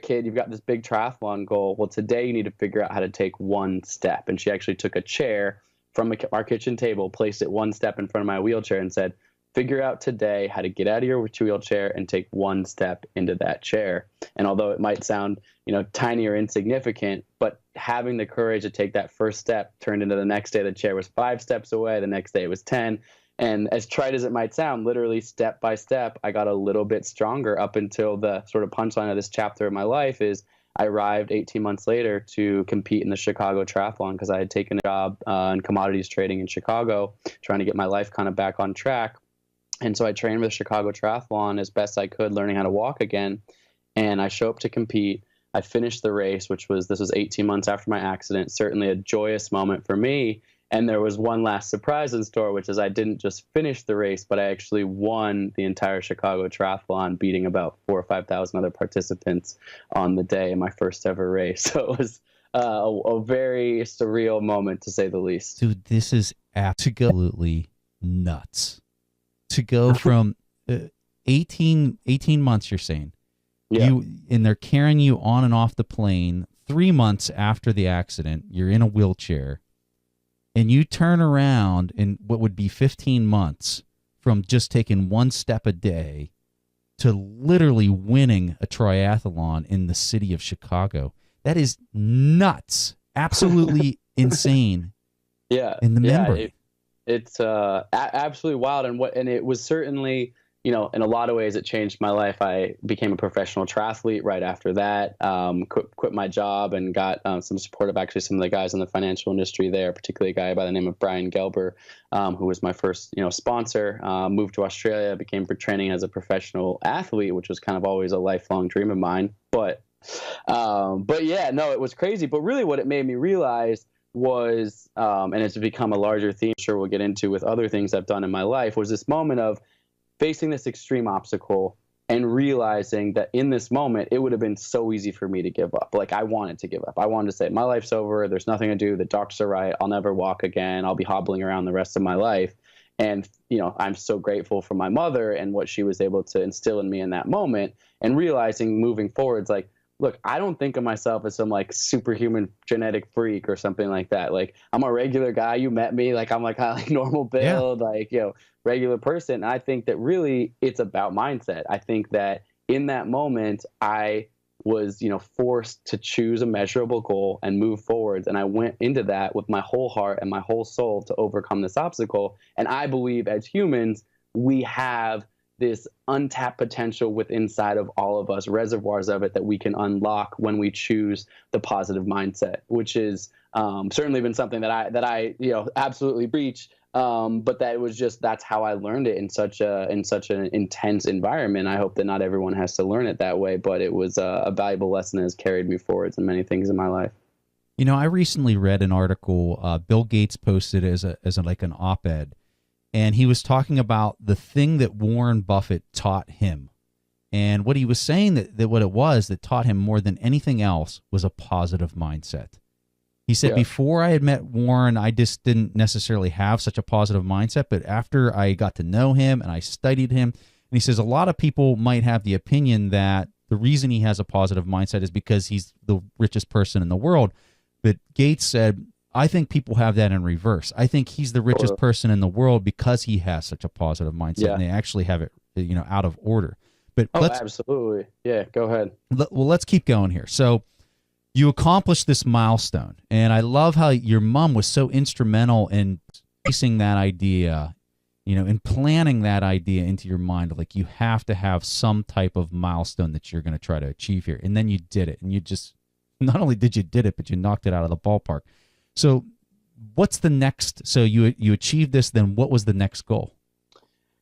kid, you've got this big triathlon goal. Well, today you need to figure out how to take one step. And she actually took a chair from our kitchen table, placed it one step in front of my wheelchair and said, figure out today how to get out of your wheelchair and take one step into that chair. And although it might sound, tiny or insignificant, but having the courage to take that first step turned into the next day the chair was 5 steps away. The next day it was 10. And as trite as it might sound, literally step by step, I got a little bit stronger up until the sort of punchline of this chapter of my life is I arrived 18 months later to compete in the Chicago Triathlon because I had taken a job in commodities trading in Chicago, trying to get my life kind of back on track. And so I trained with the Chicago Triathlon as best I could, learning how to walk again. And I show up to compete. I finished the race, this was 18 months after my accident, certainly a joyous moment for me. And there was one last surprise in store, which is I didn't just finish the race, but I actually won the entire Chicago Triathlon, beating about 4,000 or 5,000 other participants on the day in my first ever race. So it was a very surreal moment, to say the least. Dude, this is absolutely nuts. To go from 18 months, you're saying, and they're carrying you on and off the plane 3 months after the accident, you're in a wheelchair, and you turn around in what would be 15 months from just taking one step a day to literally winning a triathlon in the city of Chicago. That is nuts. Absolutely insane. Yeah. In the memory. It's absolutely wild. And it was certainly, in a lot of ways it changed my life. I became a professional triathlete right after that, quit my job and got some support of actually some of the guys in the financial industry there, particularly a guy by the name of Brian Gelber, who was my first, sponsor, moved to Australia, became training as a professional athlete, which was kind of always a lifelong dream of mine. But yeah, no, it was crazy. But really what it made me realize was, and it's become a larger theme, I'm sure we'll get into with other things I've done in my life, was this moment of facing this extreme obstacle and realizing that in this moment, it would have been so easy for me to give up. Like I wanted to give up. I wanted to say, my life's over. There's nothing to do. The doctors are right. I'll never walk again. I'll be hobbling around the rest of my life. And, I'm so grateful for my mother and what she was able to instill in me in that moment, and realizing moving forwards, like, look, I don't think of myself as some like superhuman genetic freak or something like that. Like I'm a regular guy. You met me. Like I'm like kind of like normal build, like, regular person. And I think that really it's about mindset. I think that in that moment, I was, forced to choose a measurable goal and move forwards. And I went into that with my whole heart and my whole soul to overcome this obstacle. And I believe as humans, we have this untapped potential within inside of all of us, reservoirs of it that we can unlock when we choose the positive mindset, which is certainly been something that I absolutely preach. But that was that's how I learned it in such an intense environment. I hope that not everyone has to learn it that way, but it was a valuable lesson that has carried me forwards in many things in my life. I recently read an article Bill Gates posted as an op-ed. And he was talking about the thing that Warren Buffett taught him. And what he was saying that what it was that taught him more than anything else was a positive mindset. He said, before I had met Warren, I just didn't necessarily have such a positive mindset. But after I got to know him and I studied him, and he says a lot of people might have the opinion that the reason he has a positive mindset is because he's the richest person in the world. But Gates said, I think people have that in reverse. I think he's the richest person in the world because he has such a positive mindset, and they actually have it, out of order. But absolutely. Yeah, go ahead. Let's keep going here. So you accomplished this milestone, and I love how your mom was so instrumental in placing that idea, in planning that idea into your mind. Like, you have to have some type of milestone that you're going to try to achieve here. And then you did it, and you just, not only did it, but you knocked it out of the ballpark. So what's the next? So you achieved this, then what was the next goal?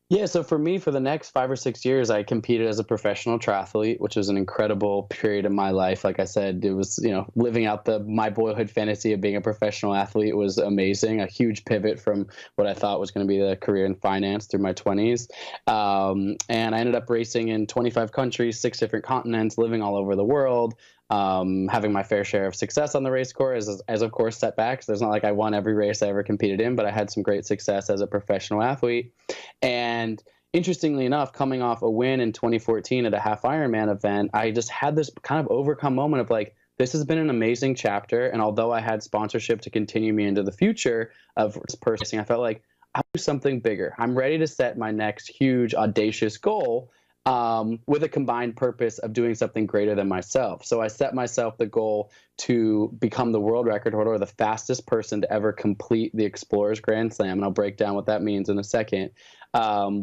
Yeah, so for me, for the next 5 or 6 years, I competed as a professional triathlete, which was an incredible period of my life. Like I said, it was, living out my boyhood fantasy of being a professional athlete was amazing. A huge pivot from what I thought was going to be the career in finance through my 20s. And I ended up racing in 25 countries, 6 different continents, living all over the world. Having my fair share of success on the race course, as of course setbacks. There's not like I won every race I ever competed in, but I had some great success as a professional athlete. And interestingly enough, coming off a win in 2014 at a half Ironman event, I just had this kind of overcome moment of like, this has been an amazing chapter. And although I had sponsorship to continue me into the future of racing, I felt like I'll do something bigger. I'm ready to set my next huge, audacious goal, with a combined purpose of doing something greater than myself. So I set myself the goal to become the world record holder, or the fastest person to ever complete the Explorers Grand Slam. And I'll break down what that means in a second,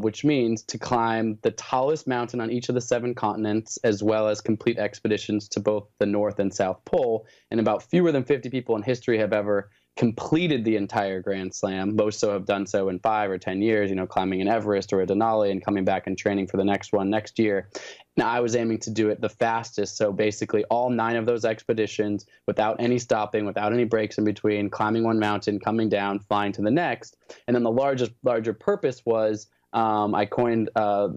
which means to climb the tallest mountain on each of the 7 continents, as well as complete expeditions to both the North and South Pole. And about fewer than 50 people in history have ever completed the entire Grand Slam. Most so have done so in 5 or 10 years, climbing an Everest or a Denali and coming back and training for the next one next year. Now, I was aiming to do it the fastest. So basically all 9 of those expeditions without any stopping, without any breaks in between, climbing one mountain, coming down, flying to the next. And then the larger purpose was, I coined a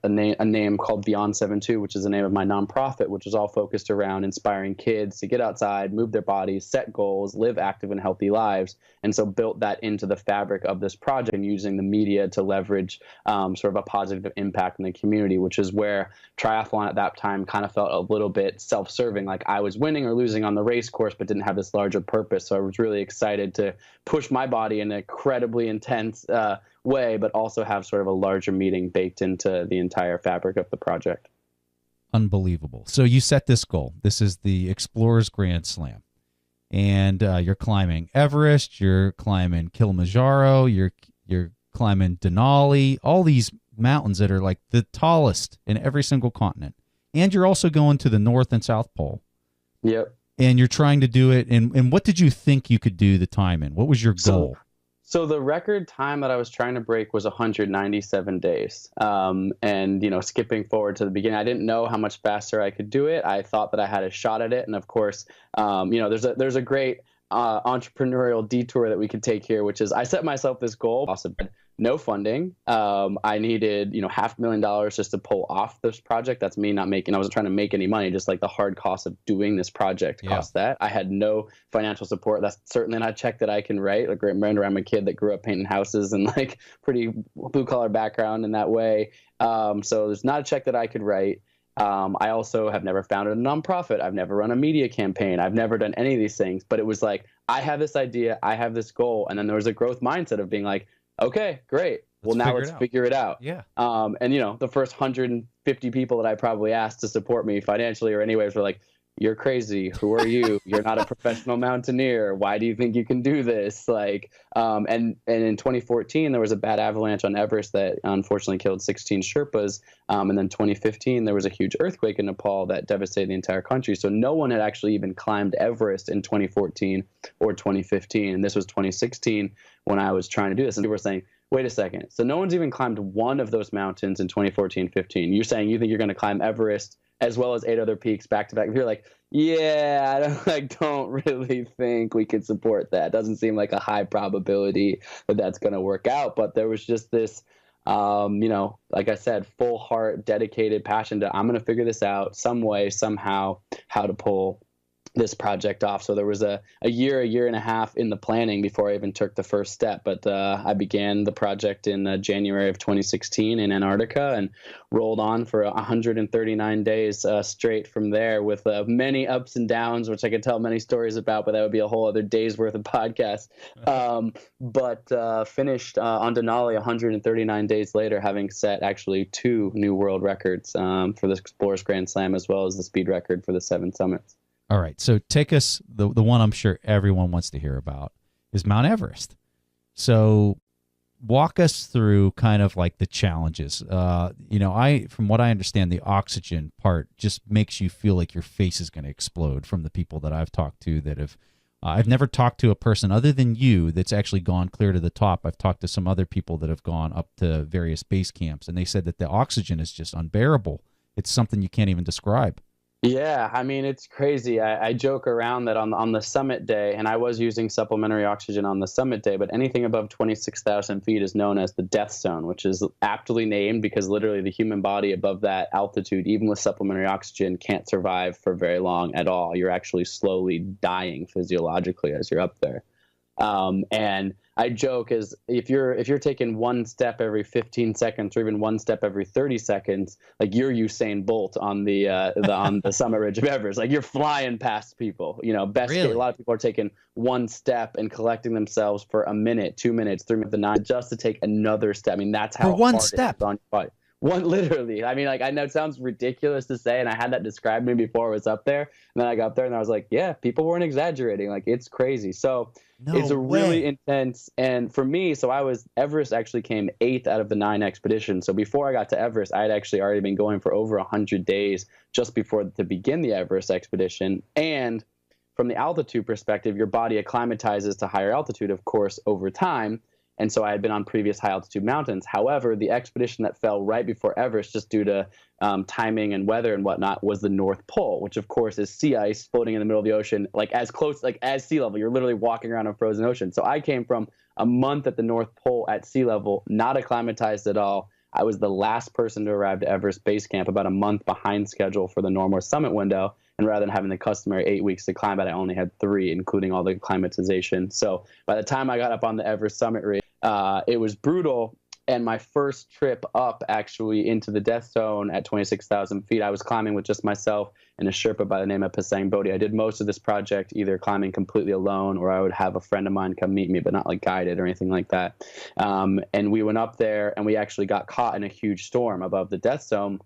name called Beyond 72, which is the name of my nonprofit, which is all focused around inspiring kids to get outside, move their bodies, set goals, live active and healthy lives. And so built that into the fabric of this project, and using the media to leverage sort of a positive impact in the community, which is where triathlon at that time kind of felt a little bit self-serving, like I was winning or losing on the race course, but didn't have this larger purpose. So I was really excited to push my body in an incredibly intense way, but also have sort of a larger meaning baked into the entire fabric of the project. Unbelievable. So you set this goal. This is the Explorers Grand Slam. And you're climbing Everest, you're climbing Kilimanjaro, you're climbing Denali, all these mountains that are like the tallest in every single continent. And you're also going to the North and South Pole. Yep. And you're trying to do it. And what did you think you could do the time in? What was your goal? So the record time that I was trying to break was 197 days. And, skipping forward to the beginning, I didn't know how much faster I could do it. I thought that I had a shot at it. And of course, there's a great entrepreneurial detour that we could take here, which is I set myself this goal. No funding. I needed, $500,000 just to pull off this project. That's me not making, I wasn't trying to make any money, just like the hard cost of doing this project cost that. I had no financial support. That's certainly not a check that I can write. Like, remember, I'm a kid that grew up painting houses and like pretty blue collar background in that way. So there's not a check that I could write. I also have never founded a nonprofit. I've never run a media campaign. I've never done any of these things, but it was like, I have this idea, I have this goal. And then there was a growth mindset of being like, okay, great. Well, now let's figure it out. Yeah. And the first 150 people that I probably asked to support me financially or anyways were like, you're crazy. Who are you? You're not a professional mountaineer. Why do you think you can do this? Like, and in 2014, there was a bad avalanche on Everest that unfortunately killed 16 Sherpas. And then 2015, there was a huge earthquake in Nepal that devastated the entire country. So no one had actually even climbed Everest in 2014 or 2015. And this was 2016 when I was trying to do this. And people were saying, wait a second. So no one's even climbed one of those mountains in 2014-15. You're saying you think you're going to climb Everest as well as 8 other peaks back to back. You're like, yeah, I don't really think we could support that. Doesn't seem like a high probability that that's going to work out. But there was just this, like I said, full heart, dedicated passion to, I'm going to figure this out some way, somehow, how to pull this project off. So there was a year and a half in the planning before I even took the first step. But I began the project in January of 2016 in Antarctica and rolled on for 139 days straight from there with many ups and downs, which I could tell many stories about, but that would be a whole other day's worth of podcast. But finished on Denali 139 days later, having set actually 2 new world records for the Explorers Grand Slam, as well as the speed record for the 7 summits. All right, so take us, the one I'm sure everyone wants to hear about is Mount Everest. So walk us through kind of like the challenges. From what I understand, the oxygen part just makes you feel like your face is going to explode from the people that I've talked to that have I've never talked to a person other than you that's actually gone clear to the top. I've talked to some other people that have gone up to various base camps, and they said that the oxygen is just unbearable. It's something you can't even describe. Yeah, I mean, it's crazy. I joke around that on the summit day, and I was using supplementary oxygen on the summit day, but anything above 26,000 feet is known as the death zone, which is aptly named because literally the human body above that altitude, even with supplementary oxygen, can't survive for very long at all. You're actually slowly dying physiologically as you're up there. And I joke is if you're taking one step every 15 seconds or even one step every 30 seconds, like you're Usain Bolt on the on the summit ridge of Everest, like you're flying past people. You know, best case, a lot of people are taking one step and collecting themselves for a minute, 2 minutes, 3 minutes, 9 just to take another step. I mean, that's how for one hard step it is on your body. One, literally. I mean, like, I know it sounds ridiculous to say, and I had that described to me before I was up there. And then I got up there and I was like, yeah, people weren't exaggerating. Like, it's crazy. So it's a really intense. And for me, so Everest actually came 8th out of the 9 expeditions. So before I got to Everest, I had actually already been going for over 100 days just before to begin the Everest expedition. And from the altitude perspective, your body acclimatizes to higher altitude, of course, over time. And so I had been on previous high altitude mountains. However, the expedition that fell right before Everest, just due to timing and weather and whatnot, was the North Pole, which of course is sea ice floating in the middle of the ocean, like as close, like as sea level. You're literally walking around a frozen ocean. So I came from a month at the North Pole at sea level, not acclimatized at all. I was the last person to arrive to Everest Base Camp, about a month behind schedule for the normal summit window. And rather than having the customary 8 weeks to climb it, I only had 3, including all the acclimatization. So by the time I got up on the Everest summit ridge, it was brutal. And my first trip up actually into the death zone at 26,000 feet, I was climbing with just myself and a Sherpa by the name of Pasang Bodhi. I did most of this project either climbing completely alone or I would have a friend of mine come meet me, but not like guided or anything like that. And we went up there and we actually got caught in a huge storm above the death zone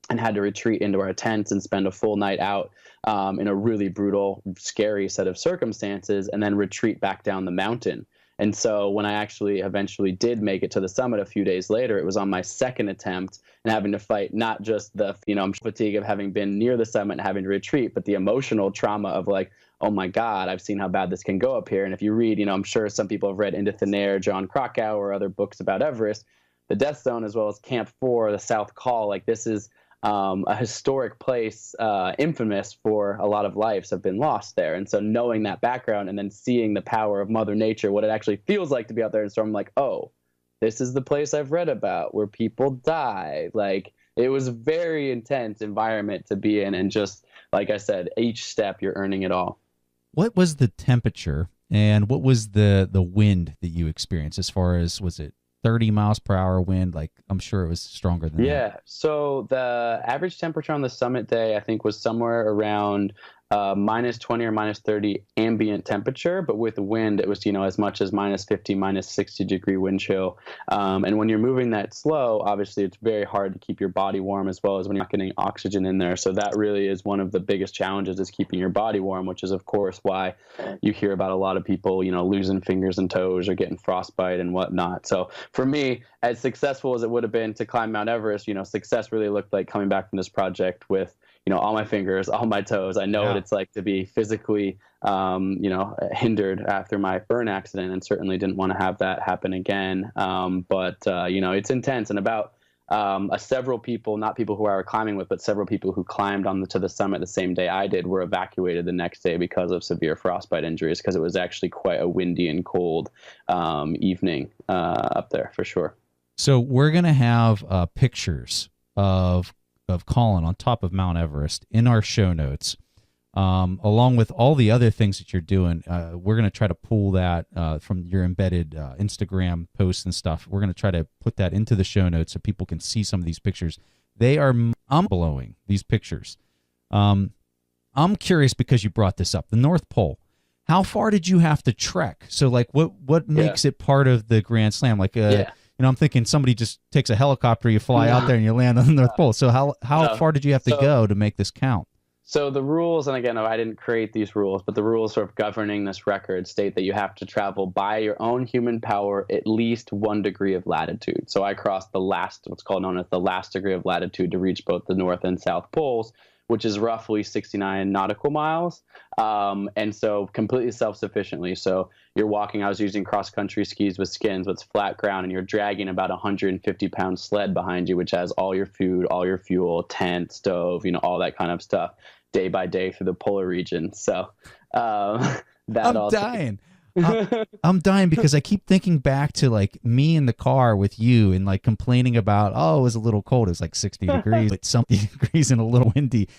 and had to retreat into our tents and spend a full night out in a really brutal, scary set of circumstances and then retreat back down the mountain. And so when I actually eventually did make it to the summit a few days later, it was on my second attempt and having to fight not just the fatigue of having been near the summit and having to retreat, but the emotional trauma of like, oh my God, I've seen how bad this can go up here. And if you read, I'm sure some people have read Into Thin Air, John Krakauer, or other books about Everest, the Death Zone, as well as Camp 4, the South Col, like this is a historic place, infamous for a lot of lives have been lost there. And so knowing that background and then seeing the power of Mother Nature, what it actually feels like to be out there in storm, I'm like, oh, this is the place I've read about where people die. Like it was a very intense environment to be in. And just like I said, each step you're earning it all. What was the temperature and what was the wind that you experienced as far as, was it 30 miles per hour wind? Like I'm sure it was stronger than that. Yeah. So the average temperature on the summit day, I think, was somewhere around minus 20 or minus 30 ambient temperature, but with wind, it was, as much as minus 50, minus 60 degree wind chill. And when you're moving that slow, obviously it's very hard to keep your body warm as well as when you're not getting oxygen in there. So that really is one of the biggest challenges, is keeping your body warm, which is of course why you hear about a lot of people, losing fingers and toes or getting frostbite and whatnot. So for me, as successful as it would have been to climb Mount Everest, success really looked like coming back from this project with all my fingers, all my toes. I know what it's like to be physically, hindered after my burn accident, and certainly didn't want to have that happen again. But it's intense. And about several people, not people who I were climbing with, but several people who climbed to the summit the same day I did, were evacuated the next day because of severe frostbite injuries, because it was actually quite a windy and cold evening up there for sure. So we're going to have pictures of Colin on top of Mount Everest in our show notes, along with all the other things that you're doing. We're going to try to pull that from your embedded Instagram posts and stuff. We're going to try to put that into the show notes so people can see some of these pictures. They are blowing, these pictures. I'm curious, because you brought this up, the North Pole. How far did you have to trek? So like what makes it part of the Grand Slam? Like I'm thinking somebody just takes a helicopter, you fly out there and you land on the North Pole. So how far did you have to go to make this count? So the rules, and again, I didn't create these rules, but the rules sort of governing this record state that you have to travel by your own human power at least 1 degree of latitude. So I crossed what's known as the last degree of latitude to reach both the North and South Poles, which is roughly 69 nautical miles. And so completely self-sufficiently. So you're walking, I was using cross-country skis with skins, it's flat ground, and you're dragging about 150-pound sled behind you, which has all your food, all your fuel, tent, stove, all that kind of stuff, day by day through the polar region. So that I'm dying. I'm dying because I keep thinking back to like me in the car with you and like complaining about, oh, it was a little cold. It was like 60 degrees, it's something degrees and a little windy.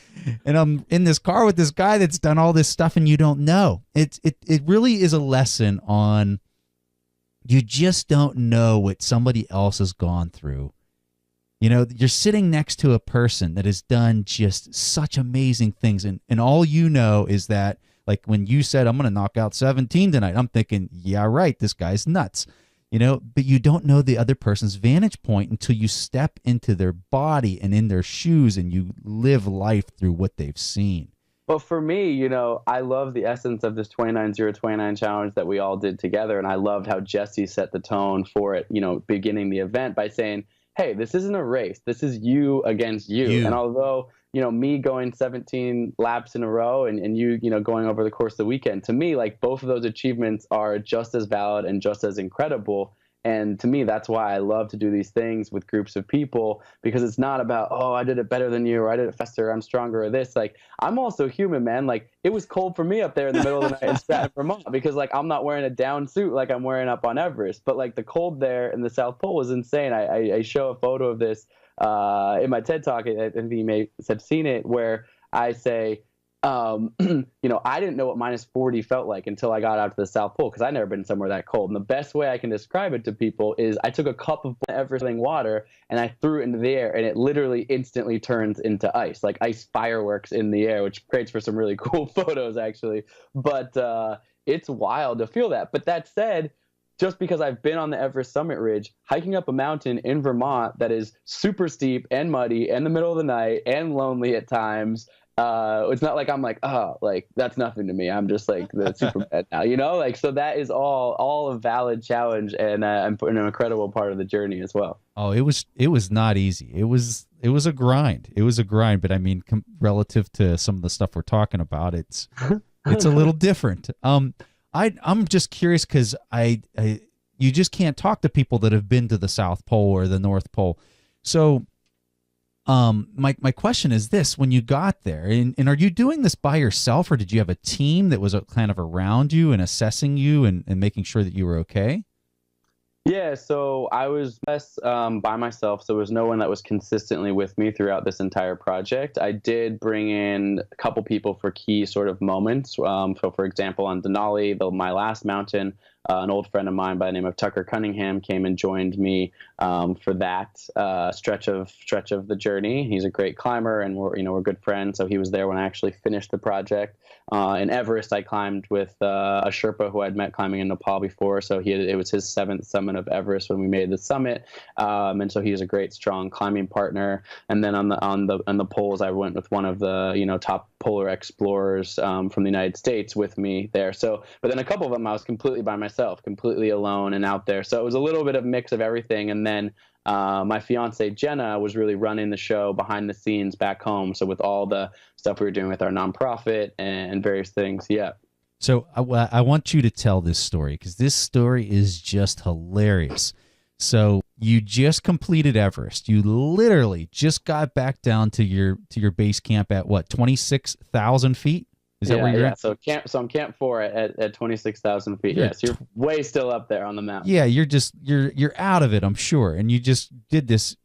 And I'm in this car with this guy that's done all this stuff and you don't know. It really is a lesson on, you just don't know what somebody else has gone through. You're sitting next to a person that has done just such amazing things. And all you know is that, like when you said, I'm going to knock out 17 tonight, I'm thinking, yeah, right, this guy's nuts. But you don't know the other person's vantage point until you step into their body and in their shoes and you live life through what they've seen. But for me, I love the essence of this 29-0-29 challenge that we all did together. And I loved how Jesse set the tone for it, beginning the event by saying, hey, this isn't a race. This is you against you. And although, me going 17 laps in a row and you going over the course of the weekend, to me, like both of those achievements are just as valid and just as incredible. And to me, that's why I love to do these things with groups of people, because it's not about, oh, I did it better than you, or I did it faster, I'm stronger, or this. Like, I'm also human, man. Like, it was cold for me up there in the middle of the night in Stratton, Vermont, because like I'm not wearing a down suit like I'm wearing up on Everest. But like the cold there in the South Pole was insane. I show a photo of this in my TED Talk, I think you may have seen it, where I say, I didn't know what minus 40 felt like until I got out to the South Pole, because I'd never been somewhere that cold. And the best way I can describe it to people is I took a cup of everything water and I threw it into the air, and it literally instantly turns into ice, like ice fireworks in the air, which creates for some really cool photos, actually. But it's wild to feel that. But that said, just because I've been on the Everest summit ridge, hiking up a mountain in Vermont that is super steep and muddy in the middle of the night and lonely at times, it's not like I'm like, oh, like that's nothing to me. I'm just like the Superman now, like, so that is all a valid challenge, and I'm an incredible part of the journey as well. Oh, it was not easy. It was a grind. It was a grind, but I mean, relative to some of the stuff we're talking about, it's a little different. I'm just curious because you just can't talk to people that have been to the South Pole or the North Pole. So my question is this: when you got there, and are you doing this by yourself, or did you have a team that was kind of around you and assessing you and making sure that you were okay? Yeah, so I was less by myself, so there was no one that was consistently with me throughout this entire project. I did bring in a couple people for key sort of moments. So, for example, on Denali, my last mountain, an old friend of mine by the name of Tucker Cunningham came and joined me for that stretch of the journey. He's a great climber, and we're good friends. So he was there when I actually finished the project. In Everest, I climbed with a Sherpa who I'd met climbing in Nepal before. So it was his 7th summit of Everest when we made the summit, and so he's a great, strong climbing partner. And then on the poles, I went with one of the top polar explorers from the United States with me there. So, but then a couple of them I was completely by myself, completely alone and out there. So it was a little bit of a mix of everything. And then my fiance Jenna was really running the show behind the scenes back home. So with all the stuff we were doing with our nonprofit and various things, yeah. So I want you to tell this story, because this story is just hilarious. So you just completed Everest. You literally just got back down to your base camp at what, 26,000 feet? Is that where you're at? So I'm Camp 4 at 26,000 feet. Yes, you're way still up there on the mountain. Yeah, you're out of it, I'm sure. And you just did this,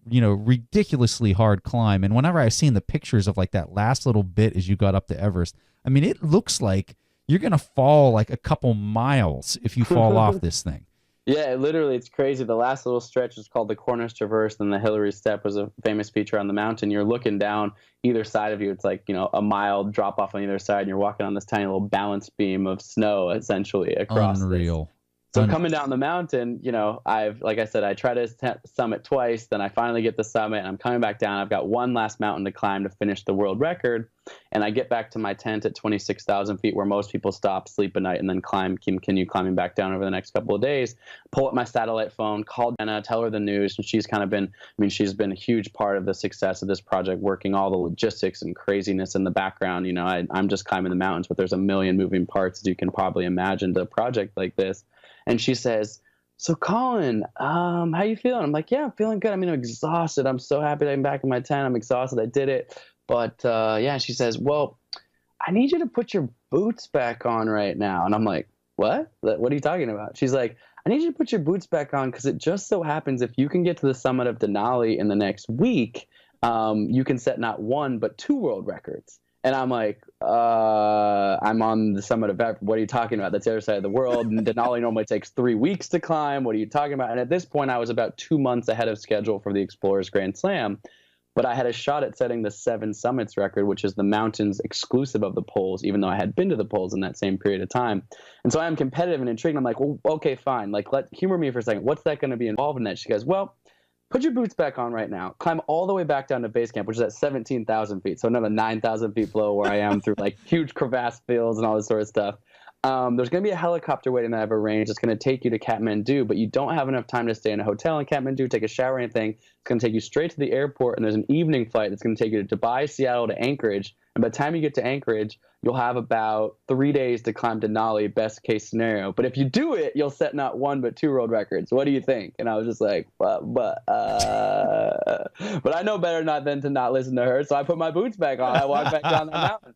ridiculously hard climb. And whenever I've seen the pictures of like that last little bit as you got up to Everest, I mean, it looks like you're going to fall like a couple miles if you fall off this thing. Yeah, literally, it's crazy. The last little stretch is called the Cornice Traverse, and the Hillary Step was a famous feature on the mountain. You're looking down either side of you. It's like, a mile drop off on either side, and you're walking on this tiny little balance beam of snow, essentially, across. Unreal. So coming down the mountain, like I said, I try to summit twice. Then I finally get the summit, and I'm coming back down. I've got one last mountain to climb to finish the world record. And I get back to my tent at 26,000 feet, where most people stop, sleep a night, and then continue climbing back down over the next couple of days. Pull up my satellite phone, call Jenna, tell her the news. And she's she's been a huge part of the success of this project, working all the logistics and craziness in the background. I'm just climbing the mountains, but there's a million moving parts, as you can probably imagine, to a project like this. And she says, "So Colin, how you feeling?" I'm like, "Yeah, I'm feeling good. I'm exhausted. I'm so happy that I'm back in my tent. I'm exhausted. I did it." But yeah, she says, "Well, I need you to put your boots back on right now." And I'm like, "What? What are you talking about?" She's like, "I need you to put your boots back on because it just so happens if you can get to the summit of Denali in the next week, you can set not one but two world records." And I'm like, I'm on the summit of Everest. What are you talking about? That's the other side of the world. And Denali normally takes 3 weeks to climb. What are you talking about? And at this point, I was about 2 months ahead of schedule for the Explorers Grand Slam. But I had a shot at setting the 7 summits record, which is the mountains exclusive of the poles, even though I had been to the poles in that same period of time. And so I am competitive and intrigued. I'm like, well, okay, fine. Like, humor me for a second. What's that going to be involved in that? She goes, "Well, put your boots back on right now. Climb all the way back down to base camp, which is at 17,000 feet. So another 9,000 feet below where I am through like huge crevasse fields and all this sort of stuff. There's going to be a helicopter waiting that I've arranged. It's going to take you to Kathmandu, but you don't have enough time to stay in a hotel in Kathmandu, take a shower or anything. It's going to take you straight to the airport, and there's an evening flight that's going to take you to Dubai, Seattle, to Anchorage. And by the time you get to Anchorage, you'll have about 3 days to climb Denali, best case scenario. But if you do it, you'll set not one but two world records. What do you think?" And I was just like, but I know better than to not listen to her. So I put my boots back on. I walked back down the mountain.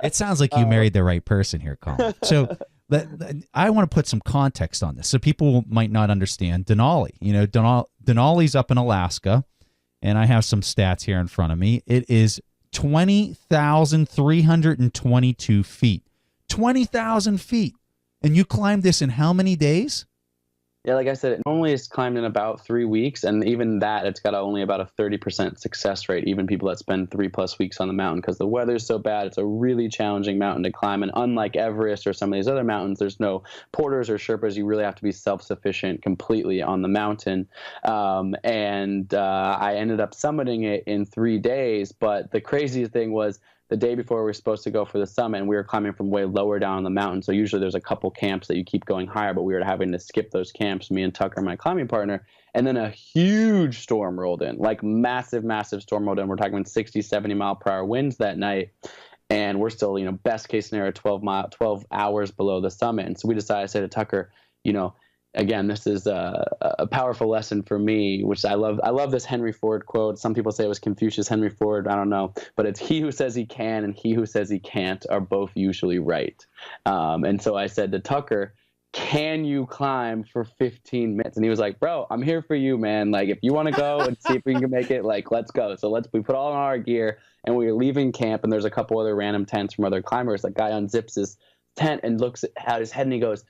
It sounds like you married the right person here, Colin. So I want to put some context on this so people might not understand Denali. Denali's up in Alaska, and I have some stats here in front of me. It is 20,322 feet. 20,000 feet. And you climbed this in how many days? Yeah, like I said, it normally is climbed in about 3 weeks, and even that, it's got only about a 30% success rate, even people that spend 3+ weeks on the mountain, because the weather's so bad. It's a really challenging mountain to climb, and unlike Everest or some of these other mountains, there's no porters or Sherpas. You really have to be self-sufficient completely on the mountain, and I ended up summiting it in 3 days, but the craziest thing was the day before we were supposed to go for the summit, and we were climbing from way lower down on the mountain. So usually there's a couple camps that you keep going higher, but we were having to skip those camps, me and Tucker, my climbing partner. And then a huge storm rolled in, like massive, massive storm rolled in. We're talking 60, 70 mile per hour winds that night. And we're still, best case scenario, 12 hours below the summit. And so we decided to say to Tucker, again, this is a powerful lesson for me, which I love. I love this Henry Ford quote. Some people say it was Confucius, Henry Ford. I don't know. But it's he who says he can and he who says he can't are both usually right. And so I said to Tucker, "Can you climb for 15 minutes?" And he was like, "Bro, I'm here for you, man. Like, if you want to go and see if we can make it, like, let's go." So we put all on our gear, and we were leaving camp, and there's a couple other random tents from other climbers. That guy unzips his tent and looks at his head, and he goes,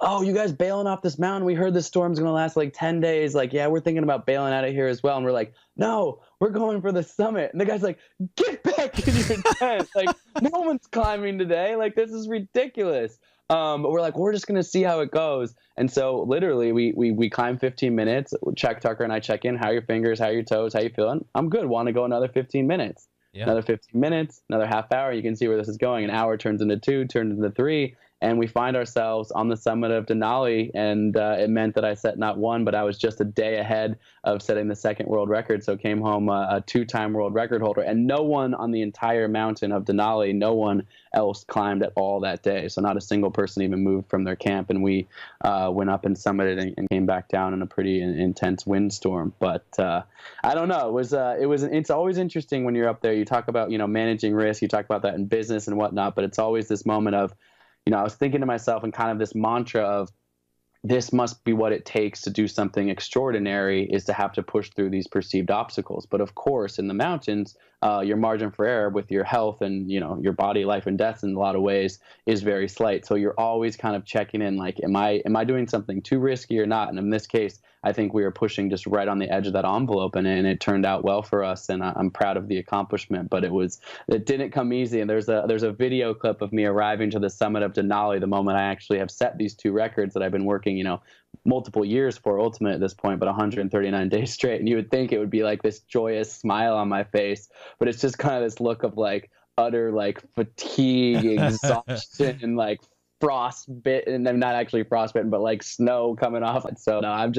"Oh, you guys bailing off this mountain? We heard this storm's going to last like 10 days. Like, yeah, we're thinking about bailing out of here as well." And we're like, "No, we're going for the summit." And the guy's like, "Get back in your tent. Like, no one's climbing today. Like, this is ridiculous." But we're like, we're just going to see how it goes. And so literally we climb 15 minutes. Tucker and I check in. How are your fingers? How are your toes? How you feeling? "I'm good. Want to go another 15 minutes. Yeah. Another 15 minutes, another half hour. You can see where this is going. An hour turns into 2, turns into 3. And we find ourselves on the summit of Denali, and it meant that I set not one, but I was just a day ahead of setting the second world record. So came home a 2-time world record holder, and no one on the entire mountain of Denali, no one else climbed at all that day. So not a single person even moved from their camp, and we went up and summited and came back down in a pretty intense windstorm. But I don't know. It's always interesting when you're up there. You talk about managing risk. You talk about that in business and whatnot, but it's always this moment of, I was thinking to myself, and kind of this mantra of, this must be what it takes to do something extraordinary, is to have to push through these perceived obstacles. But of course, in the mountains, your margin for error with your health and, your body, life and death in a lot of ways is very slight. So you're always kind of checking in, like, am I doing something too risky or not? And in this case, I think we were pushing just right on the edge of that envelope, and it turned out well for us. And I'm proud of the accomplishment, but it didn't come easy. And there's a video clip of me arriving to the summit of Denali, the moment I actually have set these two records that I've been working, multiple years for ultimate at this point, but 139 days straight. And you would think it would be like this joyous smile on my face, but it's just kind of this look of like utter like fatigue, exhaustion, and like frostbitten, and I'm not actually frostbitten, but like snow coming off. So no, I'm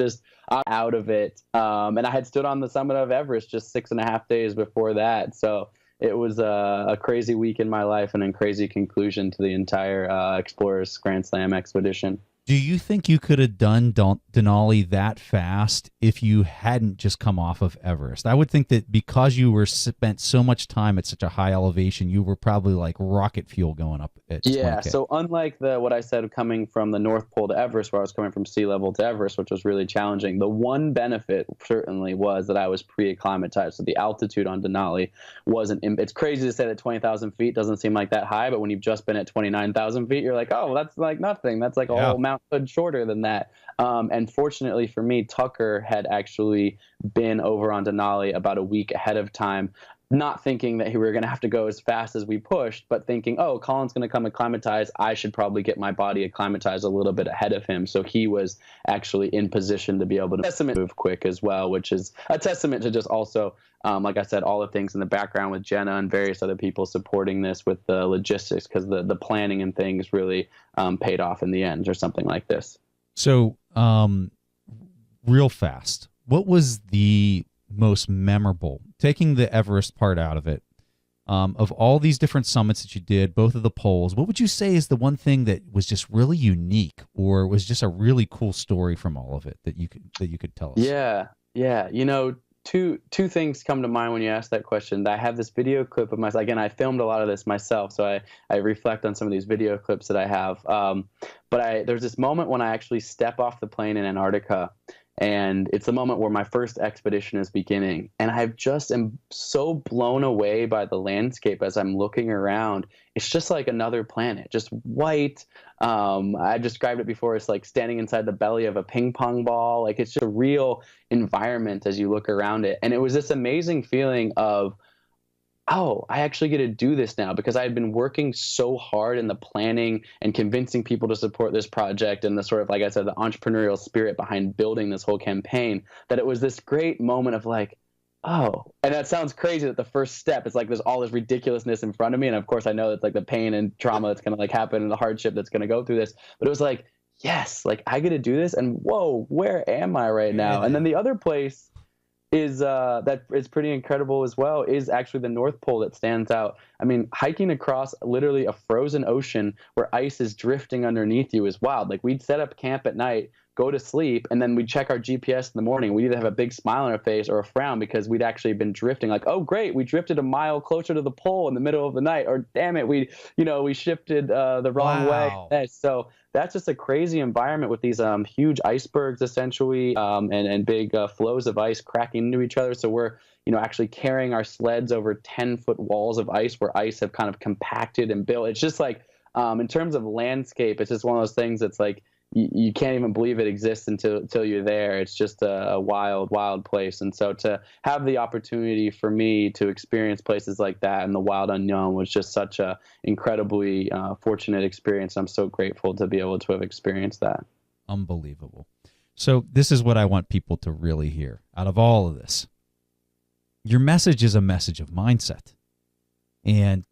out of it. And I had stood on the summit of Everest just 6.5 days before that. So it was a crazy week in my life and a crazy conclusion to the entire Explorers Grand Slam expedition. Do you think you could have done Denali that fast if you hadn't just come off of Everest? I would think that because you were spent so much time at such a high elevation, you were probably like rocket fuel going up at 20K. So unlike what I said, coming from the North Pole to Everest, where I was coming from sea level to Everest, which was really challenging, the one benefit certainly was that I was pre-acclimatized. So the altitude on Denali wasn't. It's crazy to say that 20,000 feet doesn't seem like that high, but when you've just been at 29,000 feet, you're like, oh, that's like nothing. That's like a whole Mount Hood shorter than that. And fortunately for me, Tucker had actually been over on Denali about a week ahead of time, not thinking that we were going to have to go as fast as we pushed, but thinking, oh, Colin's going to come acclimatize. I should probably get my body acclimatized a little bit ahead of him. So he was actually in position to be able to move quick as well, which is a testament to just also, like I said, all the things in the background with Jenna and various other people supporting this with the logistics, because the planning and things really paid off in the end, or something like this. So real fast, what was the most memorable, taking the Everest part out of it, of all these different summits that you did, both of the poles, what would you say is the one thing that was just really unique, or was just a really cool story from all of it that you could tell us? Yeah. Two things come to mind when you ask that question. I have this video clip of myself. Again, I filmed a lot of this myself, so I reflect on some of these video clips that I have. But there's this moment when I actually step off the plane in Antarctica, and it's the moment where my first expedition is beginning. And I just am so blown away by the landscape as I'm looking around. It's just like another planet, just white. I described it before. It's like standing inside the belly of a ping pong ball. Like, it's just a real environment as you look around it. And it was this amazing feeling of, oh, I actually get to do this now, because I had been working so hard in the planning and convincing people to support this project, and the sort of, like I said, the entrepreneurial spirit behind building this whole campaign, that it was this great moment of like, oh, and that sounds crazy that the first step is like there's all this ridiculousness in front of me. And of course I know it's like the pain and trauma that's going to like happen and the hardship that's going to go through this. But it was like, yes, like I get to do this, and whoa, where am I right now? And then the other place is that is pretty incredible as well, is actually the North Pole that stands out. I mean, hiking across literally a frozen ocean where ice is drifting underneath you is wild. Like, we'd set up camp at night, go to sleep, and then we'd check our GPS in the morning. We'd either have a big smile on our face or a frown, because we'd actually been drifting. Like, oh, great, we drifted a mile closer to the pole in the middle of the night, or damn it, we shifted the wrong way. So that's just a crazy environment with these huge icebergs, essentially, and big flows of ice cracking into each other. So we're actually carrying our sleds over 10-foot walls of ice, where ice have kind of compacted and built. It's just like, in terms of landscape, it's just one of those things that's like, you can't even believe it exists until you're there. It's just a wild, wild place. And so to have the opportunity for me to experience places like that in the wild unknown was just such a incredibly fortunate experience. I'm so grateful to be able to have experienced that. Unbelievable. So this is what I want people to really hear out of all of this. Your message is a message of mindset. And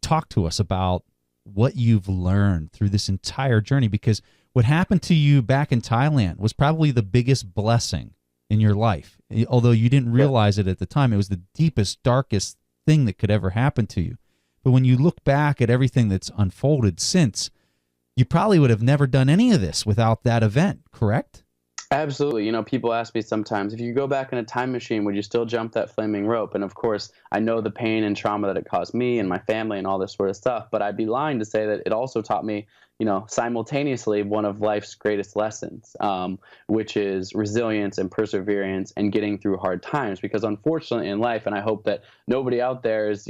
talk to us about what you've learned through this entire journey, because what happened to you back in Thailand was probably the biggest blessing in your life. Although you didn't realize it at the time, it was the deepest, darkest thing that could ever happen to you. But when you look back at everything that's unfolded since, you probably would have never done any of this without that event, correct? Absolutely. People ask me sometimes, if you go back in a time machine, would you still jump that flaming rope? And of course, I know the pain and trauma that it caused me and my family and all this sort of stuff. But I'd be lying to say that it also taught me, simultaneously one of life's greatest lessons, which is resilience and perseverance and getting through hard times. Because unfortunately in life, and I hope that nobody out there is,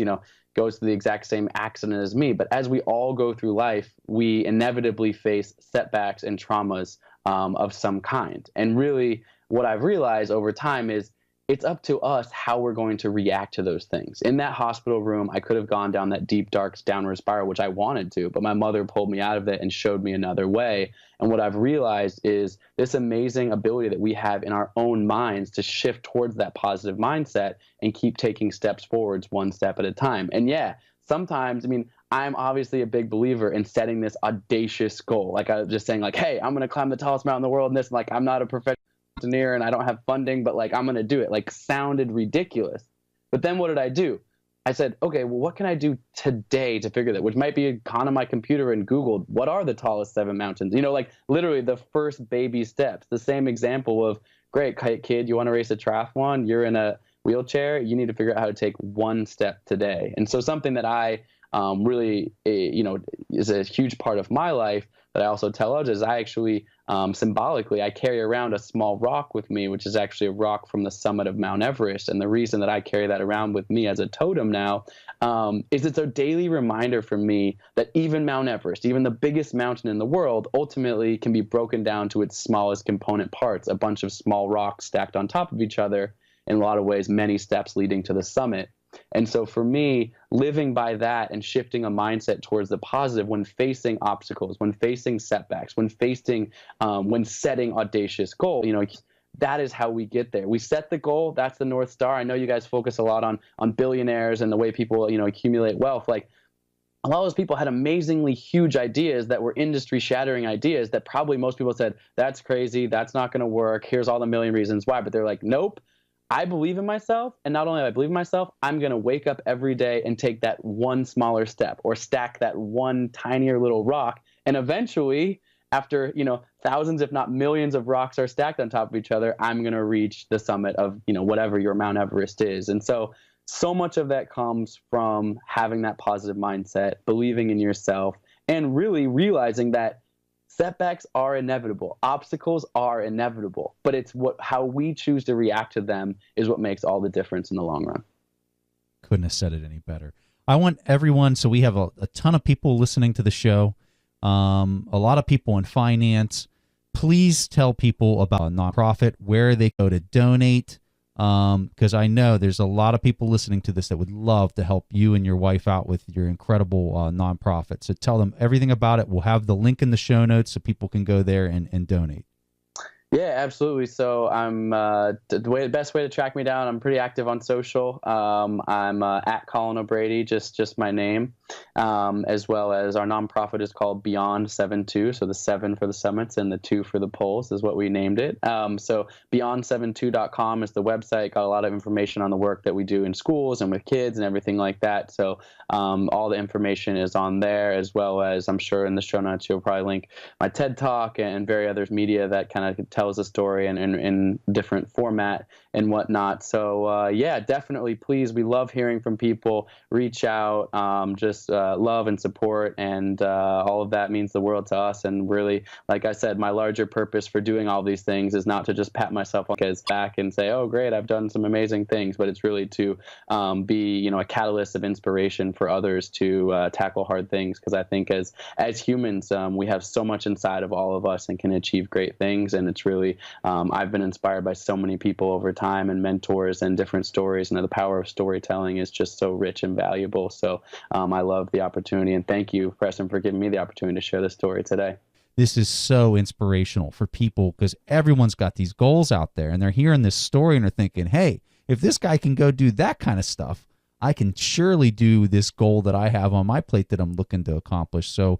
goes through the exact same accident as me, but as we all go through life, we inevitably face setbacks and traumas of some kind. And really, what I've realized over time is it's up to us how we're going to react to those things. In that hospital room, I could have gone down that deep, dark downward spiral, which I wanted to, but my mother pulled me out of it and showed me another way. And what I've realized is this amazing ability that we have in our own minds to shift towards that positive mindset and keep taking steps forwards one step at a time. And yeah, sometimes, I'm obviously a big believer in setting this audacious goal. Like I was just saying, like, hey, I'm going to climb the tallest mountain in the world and this, and like, I'm not a professional engineer and I don't have funding, but like, I'm going to do it. Like, sounded ridiculous. But then what did I do? I said, okay, well, what can I do today to figure that? Which might be gone on my computer and Googled, what are the tallest 7 mountains? Like literally the first baby steps, the same example of, great, kid, you want to race a triathlon? You're in a wheelchair. You need to figure out how to take one step today. And so something that I really, is a huge part of my life that I also tell others is I actually, symbolically, I carry around a small rock with me, which is actually a rock from the summit of Mount Everest. And the reason that I carry that around with me as a totem now is it's a daily reminder for me that even Mount Everest, even the biggest mountain in the world, ultimately can be broken down to its smallest component parts, a bunch of small rocks stacked on top of each other, in a lot of ways, many steps leading to the summit. And so for me, living by that and shifting a mindset towards the positive when facing obstacles, when facing setbacks, when setting audacious goals, that is how we get there. We set the goal. That's the North Star. I know you guys focus a lot on billionaires and the way people, accumulate wealth. Like, a lot of those people had amazingly huge ideas that were industry shattering ideas that probably most people said, that's crazy. That's not going to work. Here's all the million reasons why. But they're like, nope. I believe in myself, and not only do I believe in myself, I'm going to wake up every day and take that one smaller step or stack that one tinier little rock. And eventually, after, thousands, if not millions of rocks are stacked on top of each other, I'm going to reach the summit of, whatever your Mount Everest is. And so much of that comes from having that positive mindset, believing in yourself, and really realizing that setbacks are inevitable. Obstacles are inevitable, but it's how we choose to react to them is what makes all the difference in the long run. Couldn't have said it any better. I want everyone, so we have a ton of people listening to the show, a lot of people in finance. Please tell people about a nonprofit, where they go to donate, because I know there's a lot of people listening to this that would love to help you and your wife out with your incredible nonprofit. So tell them everything about it. We'll have the link in the show notes so people can go there and donate. Yeah, absolutely. So I'm the best way to track me down. I'm pretty active on social. I'm at Colin O'Brady, just my name, as well as our nonprofit is called Beyond 72. So the 7 for the summits and the 2 for the poles is what we named it. So beyond72.com is the website. Got a lot of information on the work that we do in schools and with kids and everything like that. So all the information is on there, as well as I'm sure in the show notes you'll probably link my TED Talk and various others media that kind of tells a story in different format and whatnot. So yeah, definitely, please. We love hearing from people. Reach out, just love and support, and all of that means the world to us. And really, like I said, my larger purpose for doing all these things is not to just pat myself on the back and say, oh, great, I've done some amazing things, but it's really to be, a catalyst of inspiration for others to tackle hard things. Because I think as humans, we have so much inside of all of us and can achieve great things. And it's really, I've been inspired by so many people over time and mentors and different stories. And the power of storytelling is just so rich and valuable. So I love the opportunity. And thank you, Preston, for giving me the opportunity to share this story today. This is so inspirational for people because everyone's got these goals out there and they're hearing this story and they're thinking, hey, if this guy can go do that kind of stuff, I can surely do this goal that I have on my plate that I'm looking to accomplish. So,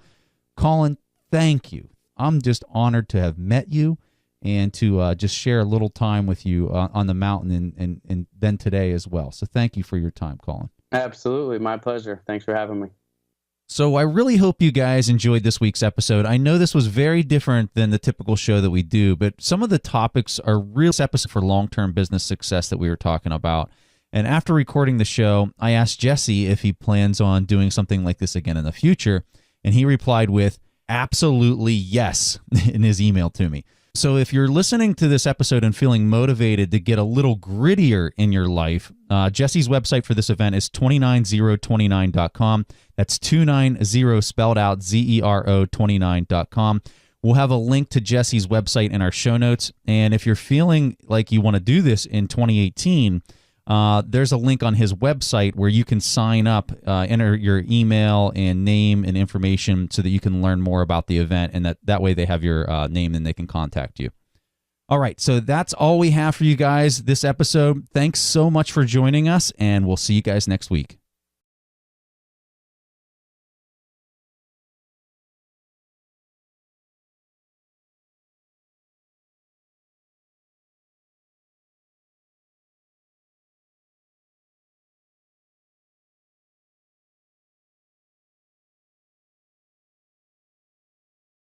Colin, thank you. I'm just honored to have met you and to just share a little time with you on the mountain and then today as well. So thank you for your time, Colin. Absolutely. My pleasure. Thanks for having me. So I really hope you guys enjoyed this week's episode. I know this was very different than the typical show that we do, but some of the topics are real episodes for long-term business success that we were talking about. And after recording the show, I asked Jesse if he plans on doing something like this again in the future, and he replied with absolutely yes in his email to me. So if you're listening to this episode and feeling motivated to get a little grittier in your life, Jesse's website for this event is 29029.com. That's 290 spelled out ZERO29.com. We'll have a link to Jesse's website in our show notes. And if you're feeling like you want to do this in 2018, there's a link on his website where you can sign up, enter your email and name and information so that you can learn more about the event, and that way they have your name and they can contact you. All right, so that's all we have for you guys this episode. Thanks so much for joining us, and we'll see you guys next week.